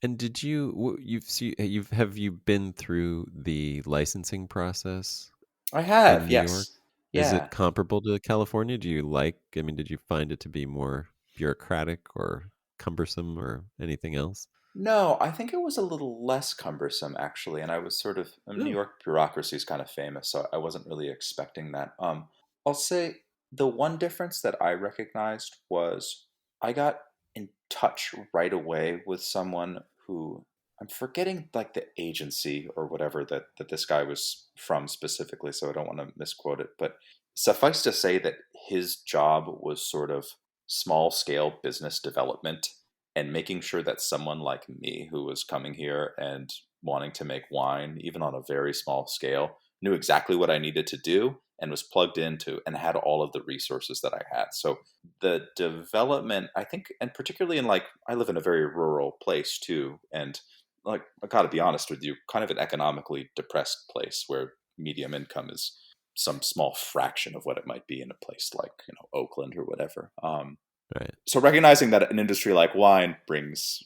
And did you've have you been through the licensing process I have, in New York? yes, Is yeah. it comparable to California? I mean, did you find it to be more bureaucratic or cumbersome or anything else? No, I think it was a little less cumbersome actually, and New Oh, York bureaucracy is kind of famous, so I wasn't really expecting that. I'll say the one difference that I recognized was I got in touch right away with someone who, I'm forgetting like the agency or whatever that this guy was from specifically, so I don't want to misquote it, but suffice to say that his job was sort of small scale business development and making sure that someone like me who was coming here and wanting to make wine even on a very small scale knew exactly what I needed to do and was plugged into and had all of the resources that I had. So the development, I think, and particularly in, like, I live in a very rural place too, and like, I got to be honest with you, kind of an economically depressed place where medium income is some small fraction of what it might be in a place like Oakland or whatever. right. So recognizing that an industry like wine brings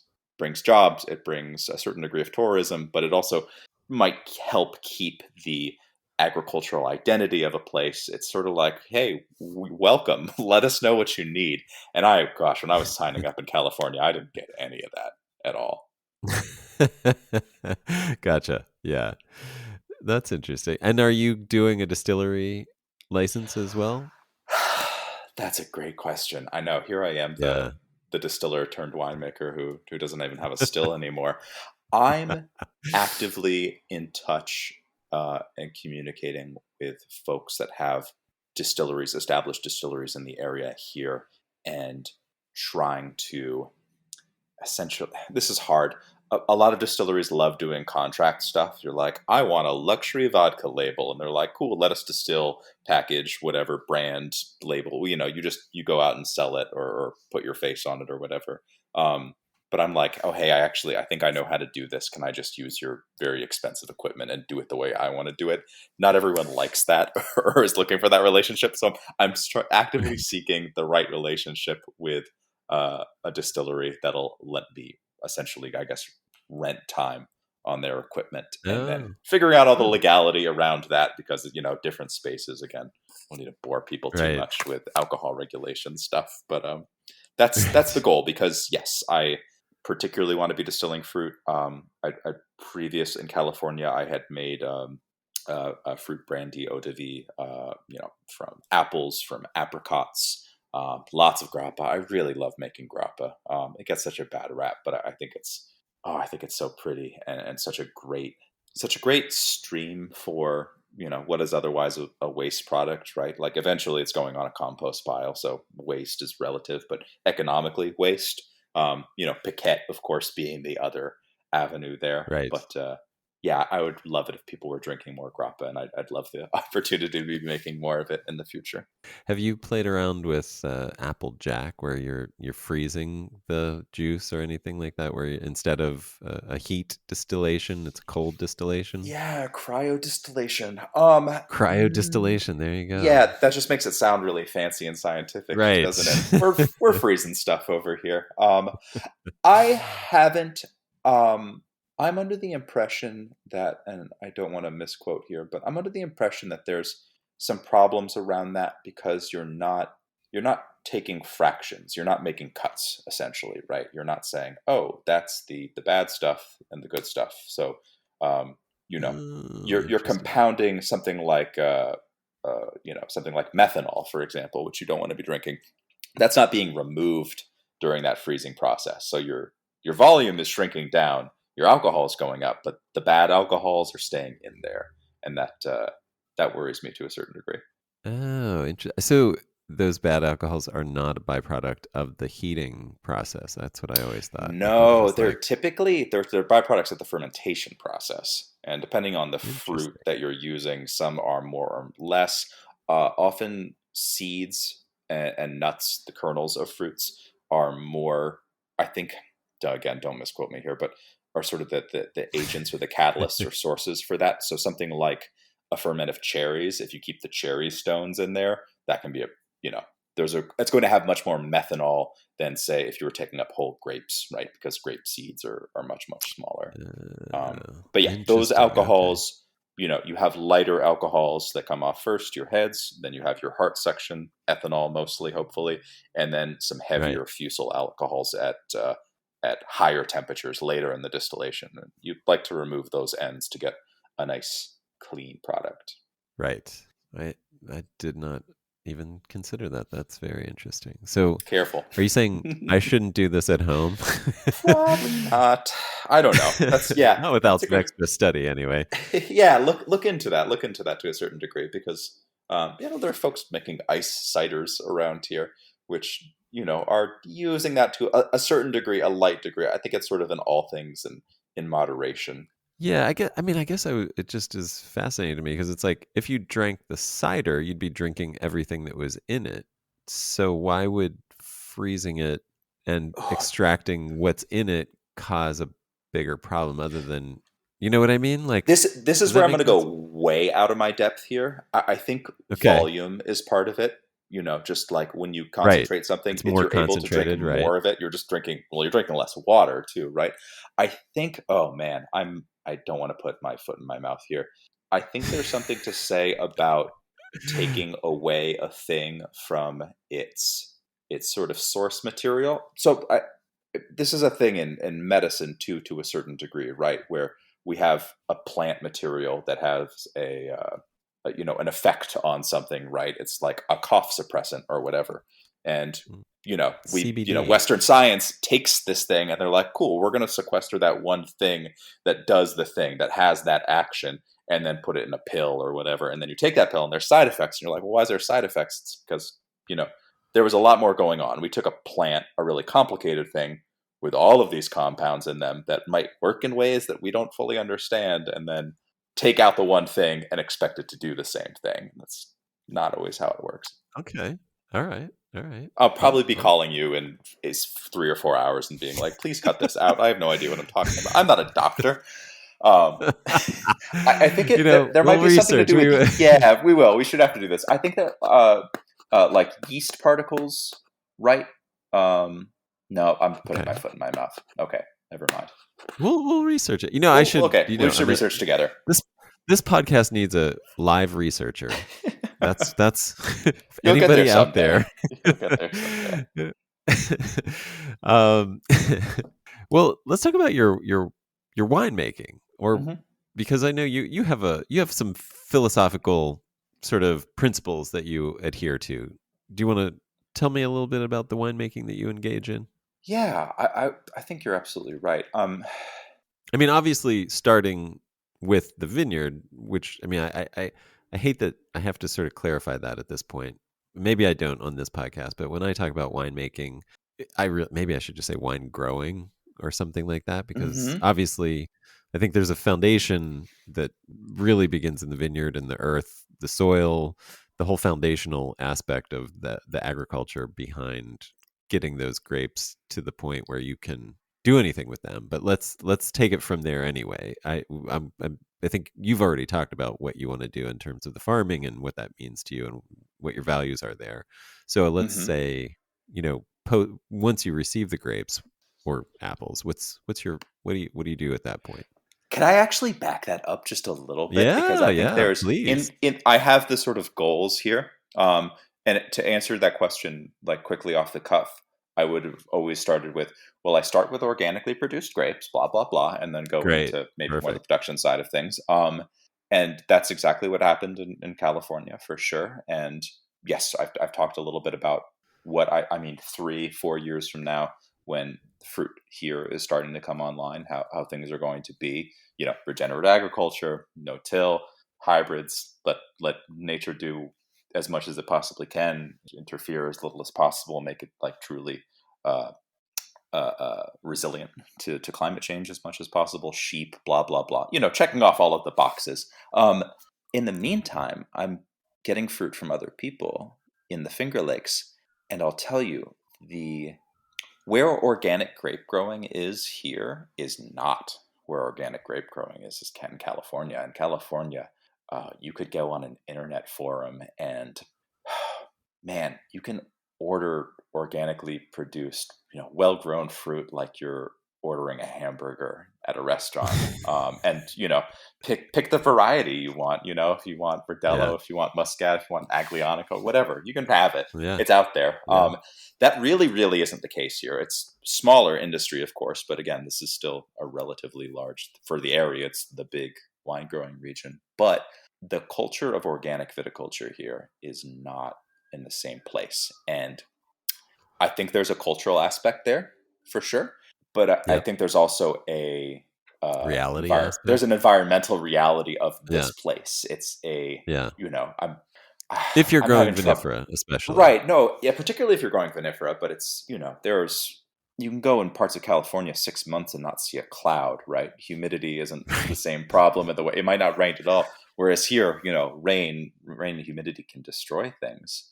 jobs, it brings a certain degree of tourism, but it also might help keep the agricultural identity of a place. It's sort of like, hey, welcome, let us know what you need. And gosh, when I was signing up in California, I didn't get any of that at all. Gotcha. Yeah. That's interesting. And are you doing a distillery license as well? That's a great question. I know. Here I am, Yeah. the distiller turned winemaker who doesn't even have a still anymore. I'm actively in touch and communicating with folks that have distilleries, established distilleries in the area here, and trying to essentially, this is hard. A lot of distilleries love doing contract stuff. You're like, I want a luxury vodka label, and they're like, cool, let us distill, package, whatever brand label. You go out and sell it, or put your face on it or whatever. But I'm like, oh hey, I think I know how to do this. Can I just use your very expensive equipment and do it the way I want to do it? Not everyone likes that or is looking for that relationship. So I'm actively seeking the right relationship with a distillery that'll let me essentially, I guess, rent time on their equipment, and then Oh. figuring out all the Oh. legality around that, because different spaces, again, don't need to bore people too Right. much with alcohol regulation stuff, but that's the goal, because yes, I particularly want to be distilling fruit. I previous in California, I had made fruit brandy eau de vie, from apples, from apricots, lots of grappa. I really love making grappa. It gets such a bad rap, but I think it's so pretty and such a great stream for what is otherwise a waste product, right? Like eventually it's going on a compost pile, so waste is relative, but economically waste. Piquette, of course, being the other avenue there, Right. but yeah, I would love it if people were drinking more grappa, and I'd love the opportunity to be making more of it in the future. Have you played around with Apple Jack, where you're freezing the juice or anything like that, where instead of a heat distillation, it's a cold distillation? Yeah, cryo distillation. Cryo distillation. There you go. Yeah, that just makes it sound really fancy and scientific, Right. doesn't it? We're freezing stuff over here. I haven't. I'm under the impression that, and I don't want to misquote here, but I'm under the impression that there's some problems around that because you're not taking fractions. You're not making cuts, essentially, right? You're not saying, oh, that's the bad stuff and the good stuff. So, um, you know, you're Interesting. compounding something like methanol, for example, which you don't want to be drinking. That's not being removed during that freezing process. So your volume is shrinking down, your alcohol is going up, but the bad alcohols are staying in there, and that worries me to a certain degree. Oh, so those bad alcohols are not a byproduct of the heating process. That's what I always thought. Like they're No, just like they're byproducts of the fermentation process, and depending on the fruit interesting. that you're using, some are more or less. Often seeds and nuts, the kernels of fruits, are more. I think, again, don't misquote me here, but are sort of the agents or the catalysts or sources for that. So something like a ferment of cherries, if you keep the cherry stones in there, that can be you know, it's going to have much more methanol than say if you were taking up whole grapes, right? Because grape seeds are much, much smaller. But yeah, those Interesting. Okay. alcohols, you have lighter alcohols that come off first, your heads, then you have your heart section, ethanol mostly, hopefully, and then some Right. heavier fusel alcohols at higher temperatures later in the distillation. And you'd like to remove those ends to get a nice clean product. Right. I I did not even consider that. That's very interesting. So, Careful. are you saying I shouldn't do this at home? Probably not. I don't know. Not without That's a some good. extra study, anyway. Yeah, look into that. Look into that to a certain degree because there are folks making ice ciders around here, which are using that to a certain degree, a light degree. I think it's sort of in all things and in moderation. Yeah, it just is fascinating to me because it's like if you drank the cider, you'd be drinking everything that was in it. So why would freezing it and extracting what's in it cause a bigger problem other than, you know what I mean? Like, This does is where that I'm going make to go sense? way out of my depth here. I think Okay. volume is part of it. Just like when you Right. concentrate something, It's if more you're able to drink concentrated, right? more of it, you're just drinking. Well, you're drinking less water too, right? I think. Oh man, I don't want to put my foot in my mouth here. I think there's something to say about taking away a thing from its sort of source material. So this is a thing in medicine too, to a certain degree, right? Where we have a plant material that has an effect on something, right? It's like a cough suppressant or whatever, and CBD. Western science takes this thing and they're like, cool, we're going to sequester that one thing that does the thing that has that action, and then put it in a pill or whatever, and then you take that pill and there's side effects, and you're like, well, why is there side effects? It's because there was a lot more going on. We took a plant, a really complicated thing with all of these compounds in them that might work in ways that we don't fully understand, and then take out the one thing and expect it to do the same thing. That's not always how it works. Okay. All right. All right. I'll probably be Well, calling you in 3 or 4 hours and being like, please cut this out. I have no idea what I'm talking about. I'm not a doctor. Um, I think there we'll might be something to research. do with, yeah, we will. We should have to do this. I think that like yeast particles, right? No, I'm putting my Okay. foot in my mouth. Okay, never mind. We'll research it. I should, Okay, we should research together. this this podcast needs a live researcher. That's if You'll get there anybody out someday. there. You'll get there someday. um, well, let's talk about your winemaking or Mhm. because I know you have some philosophical sort of principles that you adhere to. Do you want to tell me a little bit about the winemaking that you engage in? Yeah, I think you're absolutely right. I mean, obviously, starting with the vineyard, which I mean, I hate that I have to sort of clarify that at this point. Maybe I don't on this podcast, but when I talk about winemaking, maybe I should just say wine growing or something like that, because hmm obviously, I think there's a foundation that really begins in the vineyard and the earth, the soil, the whole foundational aspect of the agriculture behind getting those grapes to the point where you can do anything with them. But let's take it from there anyway. I think you've already talked about what you want to do in terms of the farming and what that means to you and what your values are there. So let's hmm say, once you receive the grapes or apples, what's your what do you do at that point? Can I actually back that up just a little bit? Because Yeah, I think yeah, there's please. in I have the sort of goals here. And to answer that question like quickly off the cuff, I would have always started with, well, I start with organically produced grapes, blah blah blah, and then go Great. into maybe more the Perfect. production side of things. And that's exactly what happened in California for sure. And yes, I've talked a little bit about what I mean 3-4 years from now when the fruit here is starting to come online, how things are going to be, regenerative agriculture, no till, hybrids, let nature do as much as it possibly can, interfere as little as possible, make it like truly uh, resilient to climate change as much as possible. Sheep, blah blah blah. Checking off all of the boxes. In the meantime, I'm getting fruit from other people in the Finger Lakes, and I'll tell you the where organic grape growing is here is not where organic grape growing is in California. In California, you could go on an internet forum and, man, you can order organically produced, well-grown fruit like you're ordering a hamburger at a restaurant. And pick the variety you want. If you want Yeah. Verdelho, if you want Muscat, if you want Aglianico, whatever, you can have it. Yeah. It's out there. Yeah. That really, really isn't the case here. It's smaller industry, of course, but again, this is still a relatively large for the area. It's the big wine growing region, but the culture of organic viticulture here is not in the same place. And I think there's a cultural aspect there for sure, but I Yep. think there's also Reality there's aspect. an environmental reality of Yeah. this place. It's Yeah. I'm If you're I'm growing having trouble. vinifera, especially. Right. No, yeah, particularly if you're going vinifera, but it's, you can go in parts of California 6 months and not see a cloud, right? Humidity isn't the Right. same problem in the way it might not rain at all. Whereas here, rain and humidity can destroy things.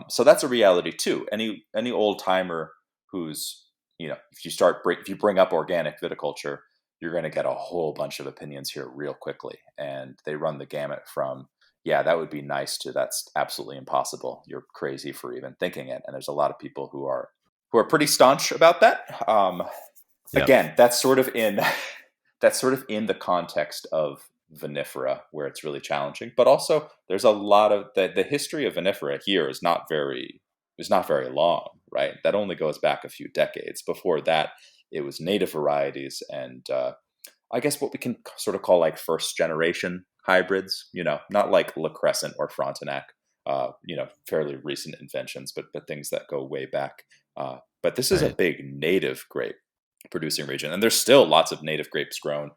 So that's a reality too. Any old timer who's, if you bring up organic viticulture, you're going to get a whole bunch of opinions here real quickly. And they run the gamut from, yeah, that would be nice to that's absolutely impossible. You're crazy for even thinking it. And there's a lot of people who are pretty staunch about that. Yep. Again, that's sort of in that's sort of in the context of vinifera where it's really challenging. But also, there's a lot of the history of vinifera here is not very long, right? That only goes back a few decades. Before that, it was native varieties and I guess what we can sort of call like first generation hybrids, not like La Crescent or Frontenac, fairly recent inventions, but things that go way back. But this is a Right. big native grape producing region, and there's still lots of native grapes grown,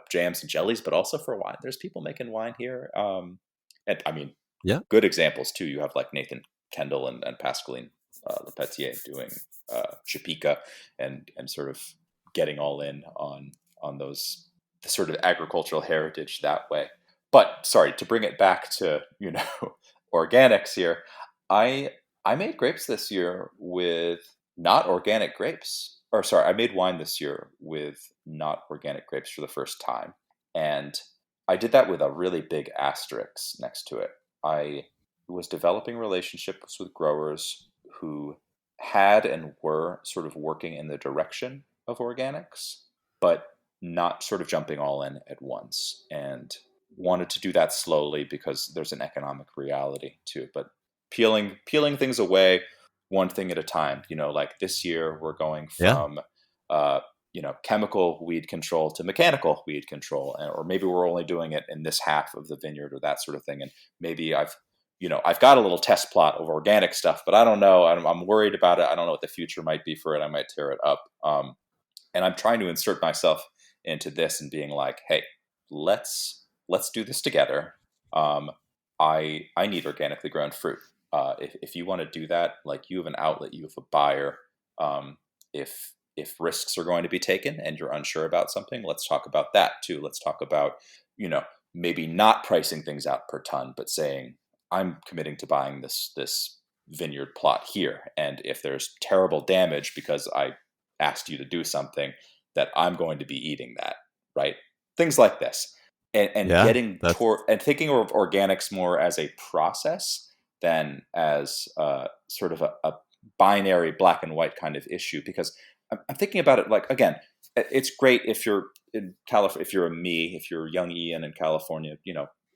jams and jellies, but also for wine. There's people making wine here, and I mean, Yeah. good examples too. You have like Nathan Kendall and Pascaline Lepetier doing Chapika and sort of getting all in on those the sort of agricultural heritage that way. But sorry, to bring it back to organics here, I I made grapes this year with not organic grapes. Or sorry, I made wine this year with not organic grapes for the first time. And I did that with a really big asterisk next to it. I was developing relationships with growers who had and were sort of working in the direction of organics, but not sort of jumping all in at once. And wanted to do that slowly because there's an economic reality to it. But peeling things away one thing at a time. Like this year, we're going Yeah. from uh, chemical weed control to mechanical weed control, or maybe we're only doing it in this half of the vineyard or that sort of thing. And maybe I've got a little test plot of organic stuff, but I don't know. I'm worried about it. I don't know what the future might be for it. I might tear it up. And I'm trying to insert myself into this and being like, hey, let's do this together. I need organically grown fruit. If you want to do that, like, you have an outlet, you have a buyer. If risks are going to be taken and you're unsure about something, let's talk about that too. Let's talk about, maybe not pricing things out per ton, but saying, I'm committing to buying this vineyard plot here. And if there's terrible damage because I asked you to do something, that I'm going to be eating that, right? Things like this. And Yeah, getting toward and thinking of organics more as a process than as sort of a binary black and white kind of issue. Because I'm thinking about it like, again, it's great if you're in California, if you're young Ian in California,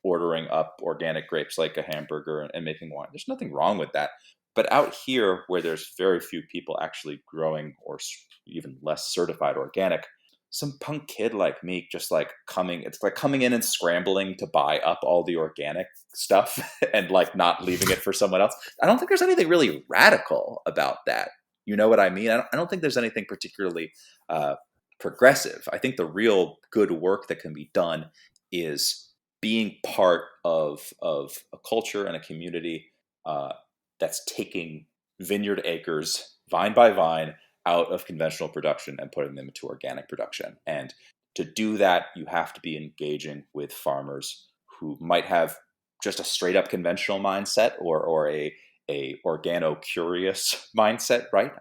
ordering up organic grapes like a hamburger and making wine. There's nothing wrong with that. But out here, where there's very few people actually growing, or even less certified organic, some punk kid like me just it's like coming in and scrambling to buy up all the organic stuff and like not leaving it for someone else. I don't think there's anything really radical about that. You know what I mean? I don't think there's anything particularly progressive. I think the real good work that can be done is being part of a culture and a community that's taking vineyard acres, vine by vine, out of conventional production and putting them into organic production. And to do that, you have to be engaging with farmers who might have just a straight up conventional mindset, or a organo-curious mindset, right?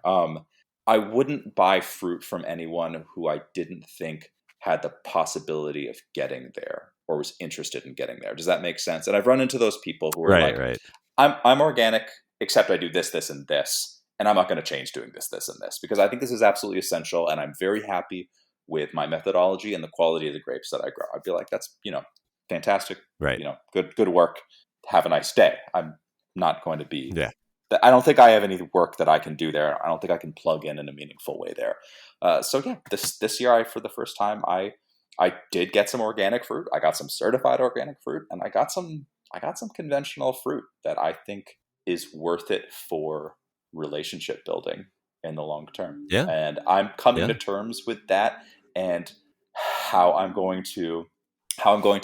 I wouldn't buy fruit from anyone who I didn't think had the possibility of getting there or was interested in getting there. Does that make sense? And I've run into those people who are right. I'm organic, except I do this, this, and this, and I'm not going to change doing this, this, and this, because I think this is absolutely essential, and I'm very happy with my methodology and the quality of the grapes that I grow. I'd be like, that's, fantastic, Right. Good work. Have a nice day. I'm not going to be. Yeah. I don't think I have any work that I can do there. I don't think I can plug in a meaningful way there. So yeah, this year, for the first time, I did get some organic fruit. I got some certified organic fruit, and I got some conventional fruit that I think is worth it for relationship building in the long term. Yeah. And I'm coming Yeah. to terms with that, and how I'm going to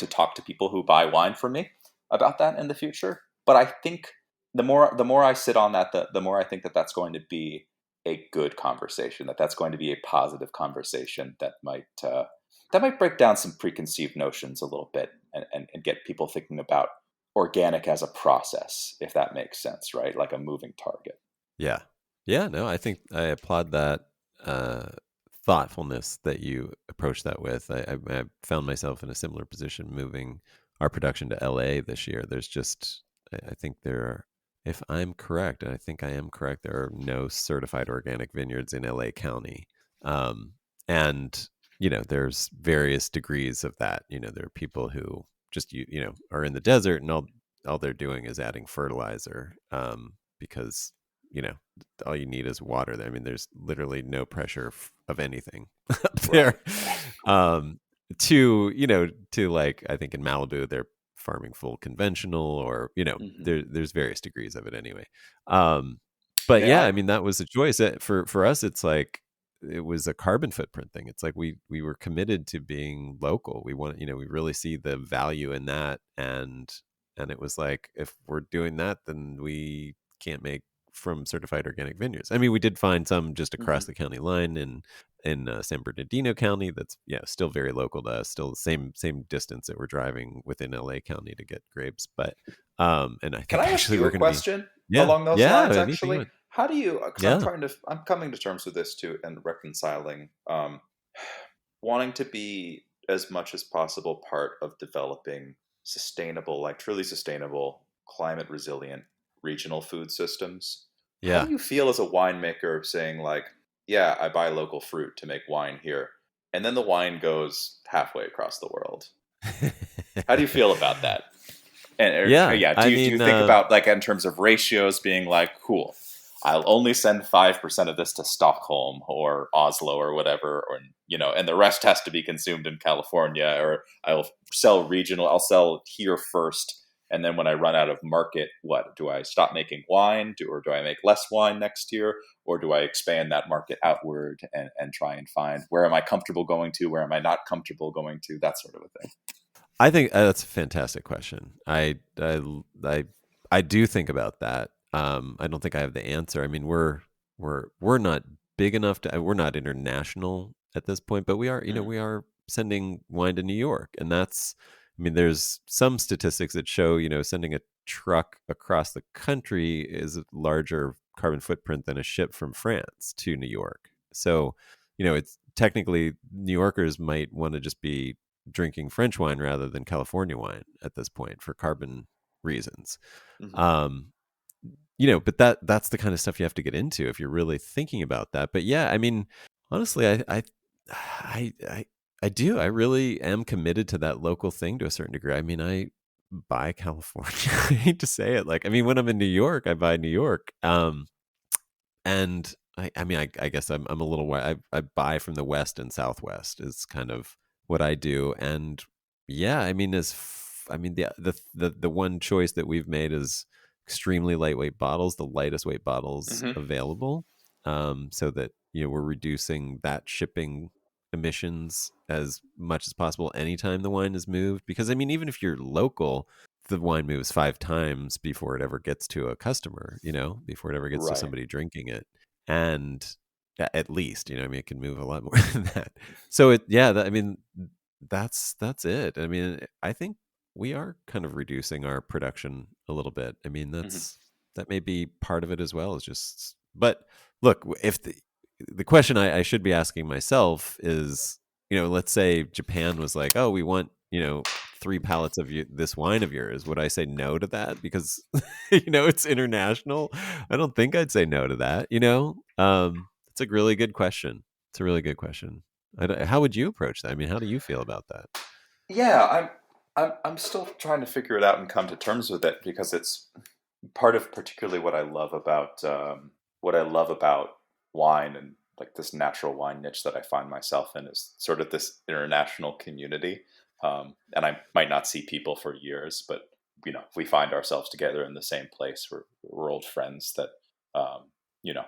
talk to people who buy wine from me about that in the future. But I think the more I sit on that, the more I think that that's going to be a good conversation, that's going to be a positive conversation that might break down some preconceived notions a little bit, and get people thinking about organic as a process, if that makes sense, right? Like a moving target. Yeah. Yeah. No, I think I applaud that thoughtfulness that you approach that with. I found myself in a similar position moving our production to LA this year. There's just, I think there are, if I'm correct, and I think I am correct, there are no certified organic vineyards in LA County. And, there's various degrees of that. There are people who just, are in the desert, and all they're doing is adding fertilizer, because, all you need is water. I mean, there's literally no pressure of anything up there. To like, I think in Malibu, they're farming full conventional, or, there's various degrees of it anyway. But yeah, I mean, that was a choice. For us, it's like, it was a carbon footprint thing. It's like we were committed to being local. We want, we really see the value in that. And it was like, if we're doing that, then we can't make from certified organic vineyards. I mean, we did find some just across the county line in San Bernardino County. That's still very local to us. Still the same distance that we're driving within LA County to get grapes. But and I think can I ask you a question along those lines? Actually, how do you? Because I'm coming to terms with this too, and reconciling, wanting to be as much as possible part of developing sustainable, like truly sustainable, climate resilient regional food systems. How do you feel as a winemaker saying like, yeah, I buy local fruit to make wine here, and then the wine goes halfway across the world? How do you feel about that? And do you think about, like, in terms of ratios, being like, cool, I'll only send 5% of this to Stockholm or Oslo or whatever, or and the rest has to be consumed in California. Or I'll sell regional. I'll sell here first, and then when I run out of market, what do I stop making wine? Or do I make less wine next year? Or do I expand that market outward and try and find where am I comfortable going to? Where am I not comfortable going to? That sort of a thing. I think that's a fantastic question. I do think about that. I don't think I have the answer. I mean, we're not big enough to. We're not international at this point, but we are. Mm. We are sending wine to New York, and that's. I mean, there's some statistics that show sending a truck across the country is a larger carbon footprint than a ship from France to New York. So, it's technically New Yorkers might want to just be drinking French wine rather than California wine at this point for carbon reasons. Hmm. Um, but that's the kind of stuff you have to get into if you're really thinking about that. But yeah, I mean, honestly, I, I, I do. I really am committed to that local thing to a certain degree. I mean, I buy California. I hate to say it. Like, I mean, when I'm in New York, I buy New York. And I mean, I guess I'm a little. I buy from the West and Southwest is kind of what I do. And yeah, I mean, I mean, the one choice that we've made is extremely lightweight bottles, the lightest weight bottles Hmm. available, so that we're reducing that shipping emissions as much as possible anytime the wine is moved. Because I mean, even if you're local, the wine moves 5 times before it ever gets to a customer, before it ever gets to Right. somebody drinking it. And at least, I mean, it can move a lot more than that. So I mean, that's it. I mean, I think we are kind of reducing our production a little bit. I mean, Hmm. that may be part of it as well. Is just, but look, if the question I should be asking myself is, let's say Japan was like, oh, we want 3 pallets of this wine of yours. Would I say no to that because it's international? I don't think I'd say no to that. It's a really good question. It's a really good question. How would you approach that? I mean, how do you feel about that? Yeah, I'm still trying to figure it out and come to terms with it because it's part of particularly what I love about wine and like this natural wine niche that I find myself in is sort of this international community. And I might not see people for years, but we find ourselves together in the same place. We're old friends that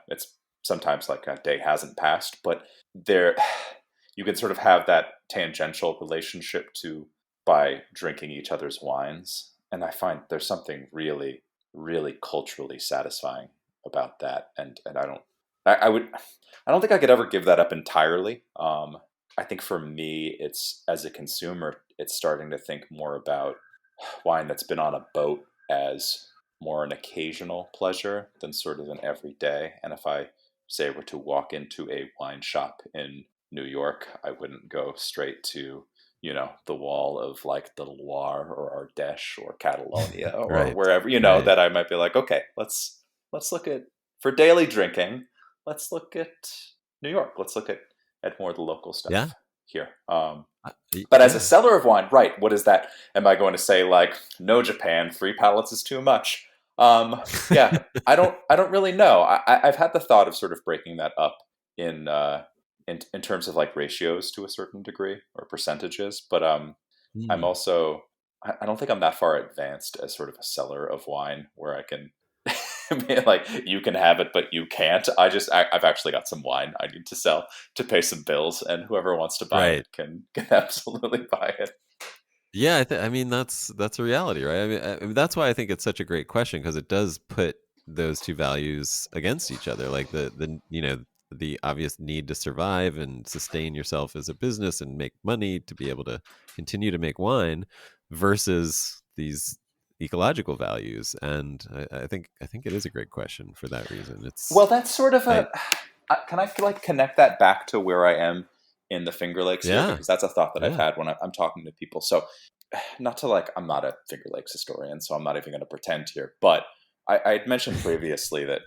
it's sometimes like a day hasn't passed, but there you can sort of have that tangential relationship to by drinking each other's wines. And I find there's something really, really culturally satisfying about that. And I would, I don't think I could ever give that up entirely. I think for me, it's as a consumer, it's starting to think more about wine that's been on a boat as more an occasional pleasure than sort of an everyday. And if I say were to walk into a wine shop in New York, I wouldn't go straight to the wall of like the Loire or Ardèche or Catalonia or Right. wherever Right. that I might be like, okay, let's look at for daily drinking. Let's look at New York. Let's look at more of the local Yeah. stuff here. But as a Yeah. seller of wine, right? What is that? Am I going to say like, no, Japan, 3 pallets is too much? Yeah, I don't really know. I've had the thought of sort of breaking that up in in terms of like ratios to a certain degree or percentages. But I'm Hmm. also I don't think I'm that far advanced as sort of a seller of wine where I can be like you can have it but you can't. I've actually got some wine I need to sell to pay some bills, and whoever wants to buy it Right. can absolutely buy it. Yeah, I mean that's a reality, right? I mean that's why I think it's such a great question because it does put those two values against each other, like the obvious need to survive and sustain yourself as a business and make money to be able to continue to make wine versus these ecological values. And I think it is a great question for that reason. Well, that's sort of I a. Can I like connect that back to where I am in the Finger Lakes here? yeah Because that's a thought that I've yeah had when I'm talking to people. So, not to like, I'm not a Finger Lakes historian, so I'm not even going to pretend here. But I had mentioned previously that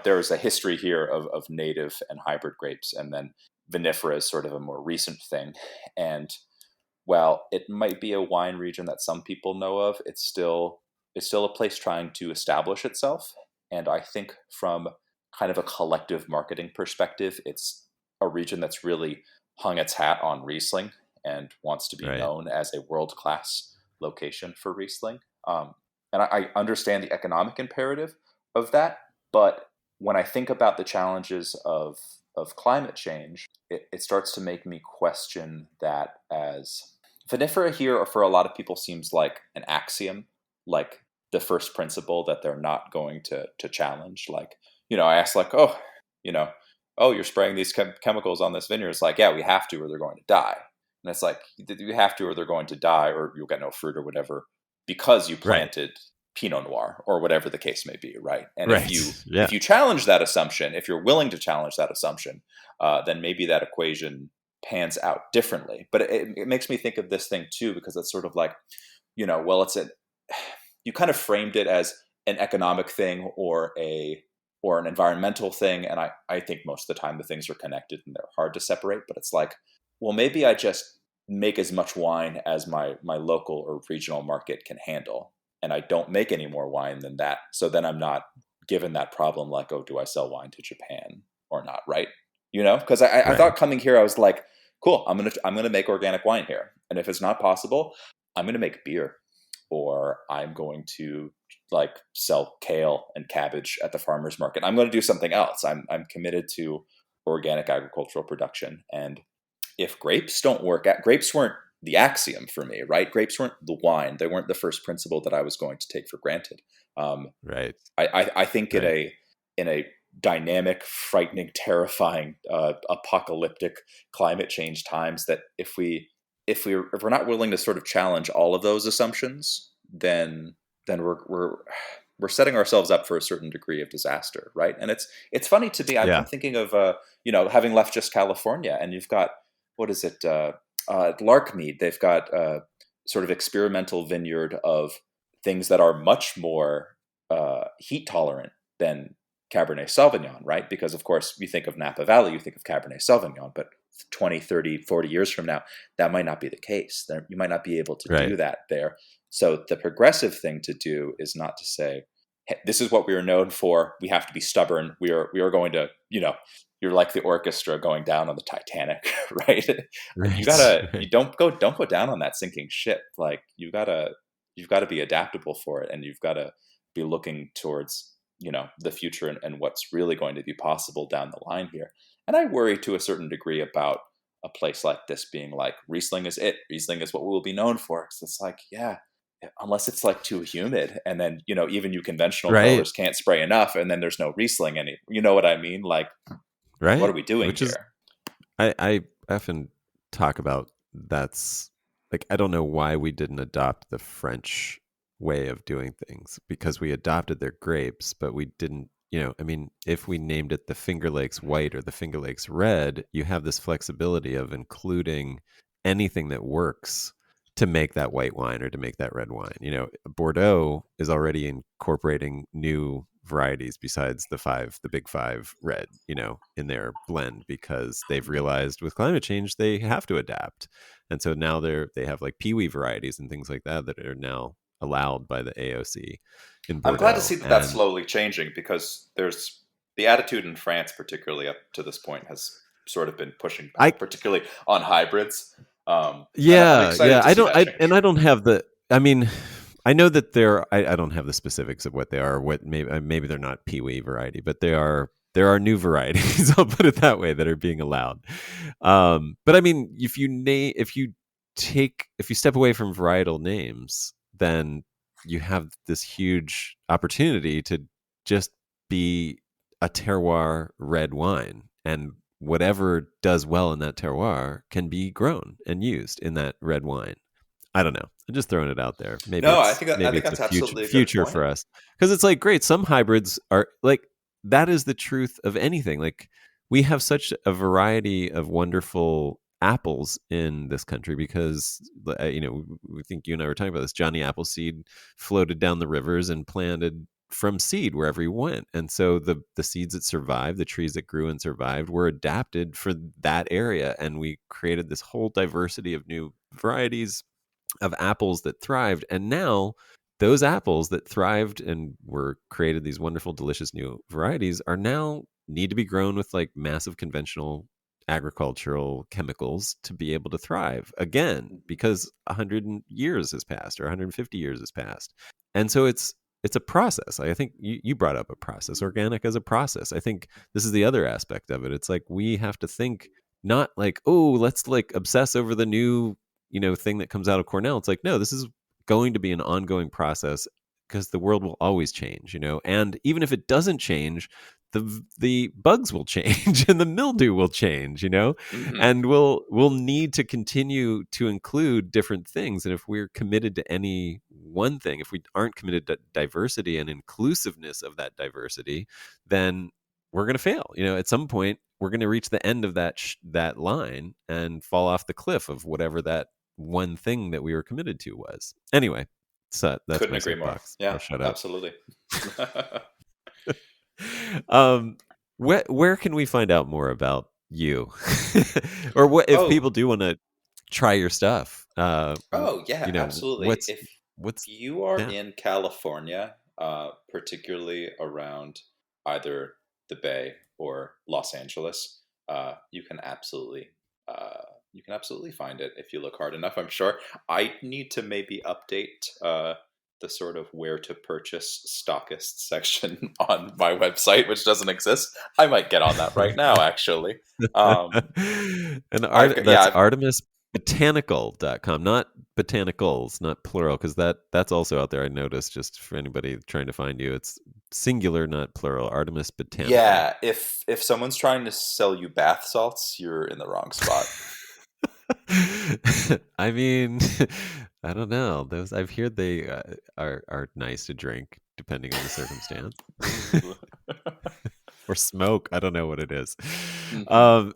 there is a history here of native and hybrid grapes, and then vinifera is sort of a more recent thing. And while it might be a wine region that some people know of, it's still a place trying to establish itself. And I think from kind of a collective marketing perspective, it's a region that's really hung its hat on Riesling and wants to be Right. known as a world-class location for Riesling. And I understand the economic imperative of that, but when I think about the challenges of climate change, it starts to make me question that, as vinifera here, or for a lot of people, seems like an axiom, like the first principle that they're not going to challenge. Like, I asked, like, you know, you're spraying these chemicals on this vineyard. It's like, yeah, we have to, or they're going to die. And it's like, you have to, or they're going to die, or you'll get no fruit or whatever, because you Right. planted Pinot Noir or whatever the case may be, right? And Right. if you challenge that assumption, if you're willing to challenge that assumption, then maybe that equation pans out differently. But it makes me think of this thing too, because it's sort of like, well, you kind of framed it as an economic thing or an environmental thing, and I think most of the time the things are connected and they're hard to separate. But it's like, well, maybe I just make as much wine as my local or regional market can handle, and I don't make any more wine than that. So then I'm not given that problem like, oh, do I sell wine to Japan or not, right? Because I thought coming here, I was like, cool, I'm gonna make organic wine here, and if it's not possible, I'm gonna make beer, or I'm going to like sell kale and cabbage at the farmer's market. I'm going to do something else. I'm committed to organic agricultural production. And if grapes don't work out, grapes weren't the axiom for me, right? Grapes weren't the wine. They weren't the first principle that I was going to take for granted. Right. I think in a dynamic, frightening, terrifying, apocalyptic climate change times, that if we're not willing to sort of challenge all of those assumptions, then we're setting ourselves up for a certain degree of disaster, right? And it's funny to me. I'm thinking of having left just California, and you've got, what is it, Larkmead. They've got sort of experimental vineyard of things that are much more heat tolerant than Cabernet Sauvignon, right? Because, of course, you think of Napa Valley, you think of Cabernet Sauvignon, but 20, 30, 40 years from now, that might not be the case. You might not be able to do that there. So the progressive thing to do is not to say, hey, this is what we are known for. We have to be stubborn. We are going to, you're like the orchestra going down on the Titanic, right? You don't go down on that sinking ship. Like, you've got to be adaptable for it, and you've got to be looking towards, the future and what's really going to be possible down the line here. And I worry to a certain degree about a place like this being like, Riesling is it. Riesling is what we'll be known for. Because it's like, yeah, unless it's like too humid, and then, even you conventional growers can't spray enough, and then there's no Riesling any. You know what I mean? Like, what are we doing here? I often talk about, that's like, I don't know why we didn't adopt the French way of doing things, because we adopted their grapes, but we didn't, if we named it the Finger Lakes White or the Finger Lakes Red, you have this flexibility of including anything that works to make that white wine or to make that red wine. Bordeaux is already incorporating new varieties besides the big five red, in their blend, because they've realized with climate change they have to adapt. And so now they have like peewee varieties and things like that are now allowed by the AOC in Bordeaux. I'm glad to see that that's slowly changing, because there's the attitude in France, particularly up to this point, has sort of been pushing back, particularly on hybrids. I don't have the. I mean, I know that I don't have the specifics of what they are. What maybe they're not peewee variety, but there are new varieties. I'll put it that way, that are being allowed. But I mean, if you step away from varietal names, then you have this huge opportunity to just be a terroir red wine, and whatever does well in that terroir can be grown and used in that red wine. I don't know. I'm just throwing it out there. I think that's absolutely a future for us, because it's like, great. Some hybrids are like, that is the truth of anything. Like, we have such a variety of wonderful apples in this country, because we think you and I were talking about this. Johnny Appleseed floated down the rivers and planted from seed wherever he went, and so the seeds that survived, the trees that grew and survived, were adapted for that area, and we created this whole diversity of new varieties of apples that thrived. And now those apples that thrived and were created these wonderful, delicious new varieties are now need to be grown with like massive conventional agricultural chemicals to be able to thrive again Mhm. because 100 years has passed or 150 years has passed. And so it's a process. I think you brought up a process, organic as a process. I think this is the other aspect of it. It's like we have to think not like, oh, let's like obsess over the new, thing that comes out of Cornell. It's like, no, this is going to be an ongoing process because the world will always change, and even if it doesn't change, the bugs will change and the mildew will change, Mhm. and we'll need to continue to include different things. And if we're committed to any one thing, if we aren't committed to diversity and inclusiveness of that diversity, then we're going to fail. At some point we're going to reach the end of that line and fall off the cliff of whatever that one thing that we were committed to was. Anyway, so that's Couldn't my agree more. soapbox. Yeah, I'll shut up. absolutely. um, where can we find out more about you, or what if Oh, people do want to try your stuff? oh yeah, absolutely. What's If what's you are yeah. in California, particularly around either the Bay or Los Angeles, you can absolutely find it if you look hard enough. I'm sure. I need to maybe update the sort of where to purchase stockist section on my website, which doesn't exist. I might get on that right now, actually. Um, And I've got, yeah, that's I've, artemisbotanical.com, not botanicals, not plural, because that's also out there. I noticed, just for anybody trying to find you, it's singular, not plural. Artemis Botanical. yeah. If someone's trying to sell you bath salts, you're in the wrong spot. I mean, I don't know. Those I've heard they are nice to drink depending on the circumstance. Ooh. Or smoke. I don't know what it is. Mhm. Um,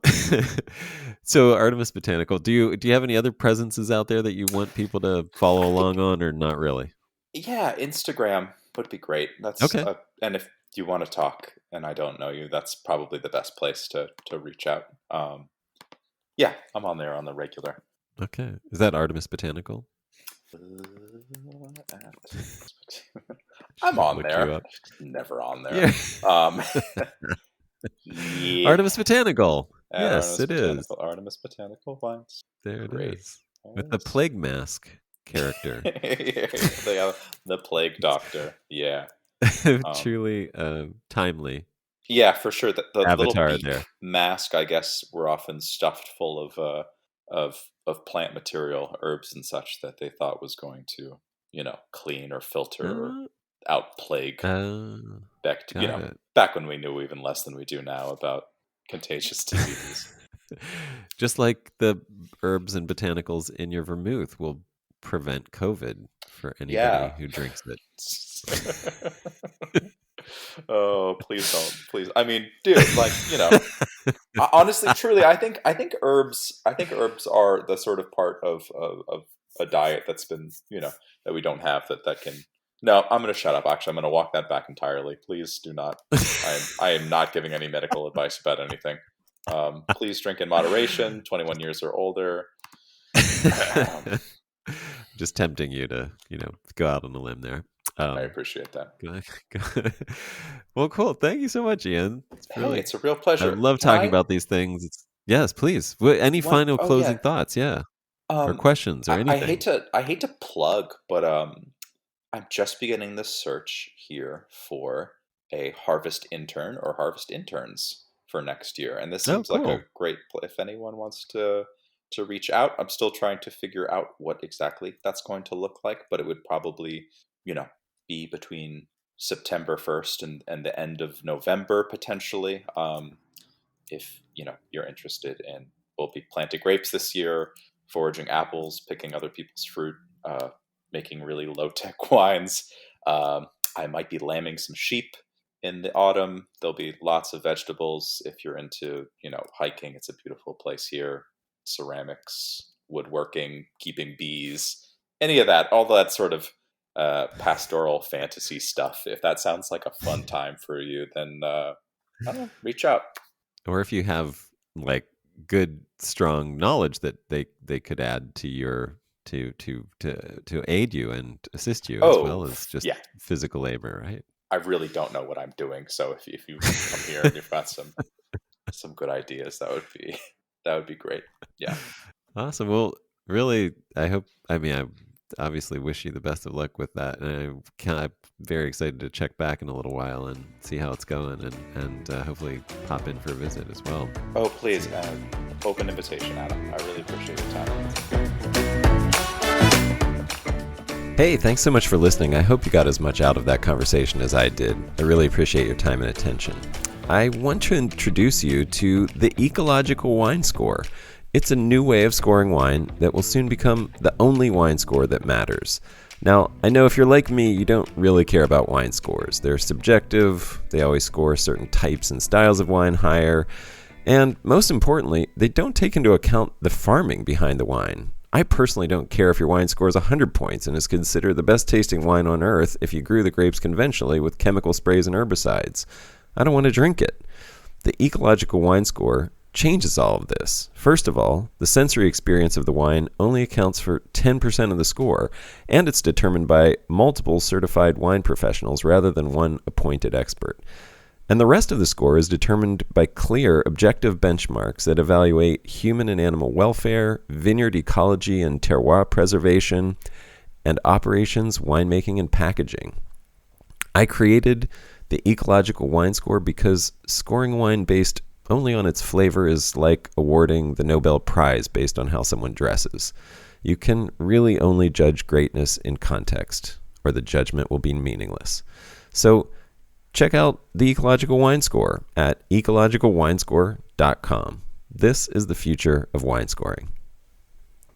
so Artemis Botanical. Do you have any other presences out there that you want people to follow I along think, on, or not really? yeah, Instagram would be great. Okay. And if you want to talk and I don't know you, that's probably the best place to reach out. Yeah, I'm on there on the regular. Okay. Is that Artemis Botanical? I'm Should I on look you there. up? Never on there. Yeah. Um, yeah, Artemis Botanical. at Yes, it is. Artemis Botanical Wines. There it Great. is. With the Artemis. plague mask character. The plague doctor. Yeah. Um, Truly timely yeah, for sure. The little avatar beak there. mask, I guess, were often stuffed full of plant material, herbs and such that they thought was going to, clean or filter or Uh, out plague back. got it. Back when we knew even less than we do now about contagious diseases. Just like the herbs and botanicals in your vermouth will prevent COVID for anybody Yeah. who drinks it. Oh, please don't. Please. I mean, dude, like, honestly, truly, I think herbs are the sort of part of a diet that's been, that we don't have that can. No, I'm going to shut up. Actually, I'm going to walk that back entirely. Please do not. I am not giving any medical advice about anything. Please drink in moderation. 21 years or older. Just tempting you to, go out on a limb there. I Um, appreciate that. good. Well, cool. Thank you so much, Ian. It's Hey, really, it's a real I pleasure. love Can talking I about these things. Yes, please. Any one? final Oh yeah. closing thoughts? Yeah. Or Um, questions or I hate anything? to plug, but I'm just beginning the search here for a harvest intern or harvest interns for next year, and this Oh, seems like a cool. great if anyone wants to reach out. I'm still trying to figure out what exactly that's going to look like, but it would probably, you know, be between September 1st and the end of November potentially. If you're interested in, we'll be planting grapes this year, foraging apples, picking other people's fruit, making really low tech wines. I might be lambing some sheep in the autumn. There'll be lots of vegetables. If you're into hiking, it's a beautiful place here. Ceramics, woodworking, keeping bees, any of that, all that sort of pastoral fantasy stuff. If that sounds like a fun time for you, then I don't know, reach out. Or if you have like good, strong knowledge that they could add to your to aid you and assist you as Oh, well as just yeah. physical labor, right? I really don't know what I'm doing. So if you come here and you've got some good ideas, that would be that would be great. Yeah. Awesome. Well, really, I mean, I obviously wish you the best of luck with that. And I'm very excited to check back in a little while and see how it's going and hopefully pop in for a visit as well. Oh, please, open invitation, Adam. I really appreciate your time. Hey, thanks so much for listening. I hope you got as much out of that conversation as I did. I really appreciate your time and attention. I want to introduce you to the Ecological Wine Score. It's a new way of scoring wine that will soon become the only wine score that matters. Now, I know if you're like me, you don't really care about wine scores. They're subjective, they always score certain types and styles of wine higher, and most importantly, they don't take into account the farming behind the wine. I personally don't care if your wine scores 100 points and is considered the best tasting wine on earth if you grew the grapes conventionally with chemical sprays and herbicides. I don't want to drink it. The Ecological Wine Score changes all of this. First of all, the sensory experience of the wine only accounts for 10% of the score, and it's determined by multiple certified wine professionals rather than one appointed expert. And the rest of the score is determined by clear, objective benchmarks that evaluate human and animal welfare, vineyard ecology and terroir preservation, and operations, winemaking, and packaging. I created the Ecological Wine Score because scoring wine based only on its flavor is like awarding the Nobel Prize based on how someone dresses. You can really only judge greatness in context, or the judgment will be meaningless. So check out the Ecological Wine Score at ecologicalwinescore.com. This is the future of wine scoring.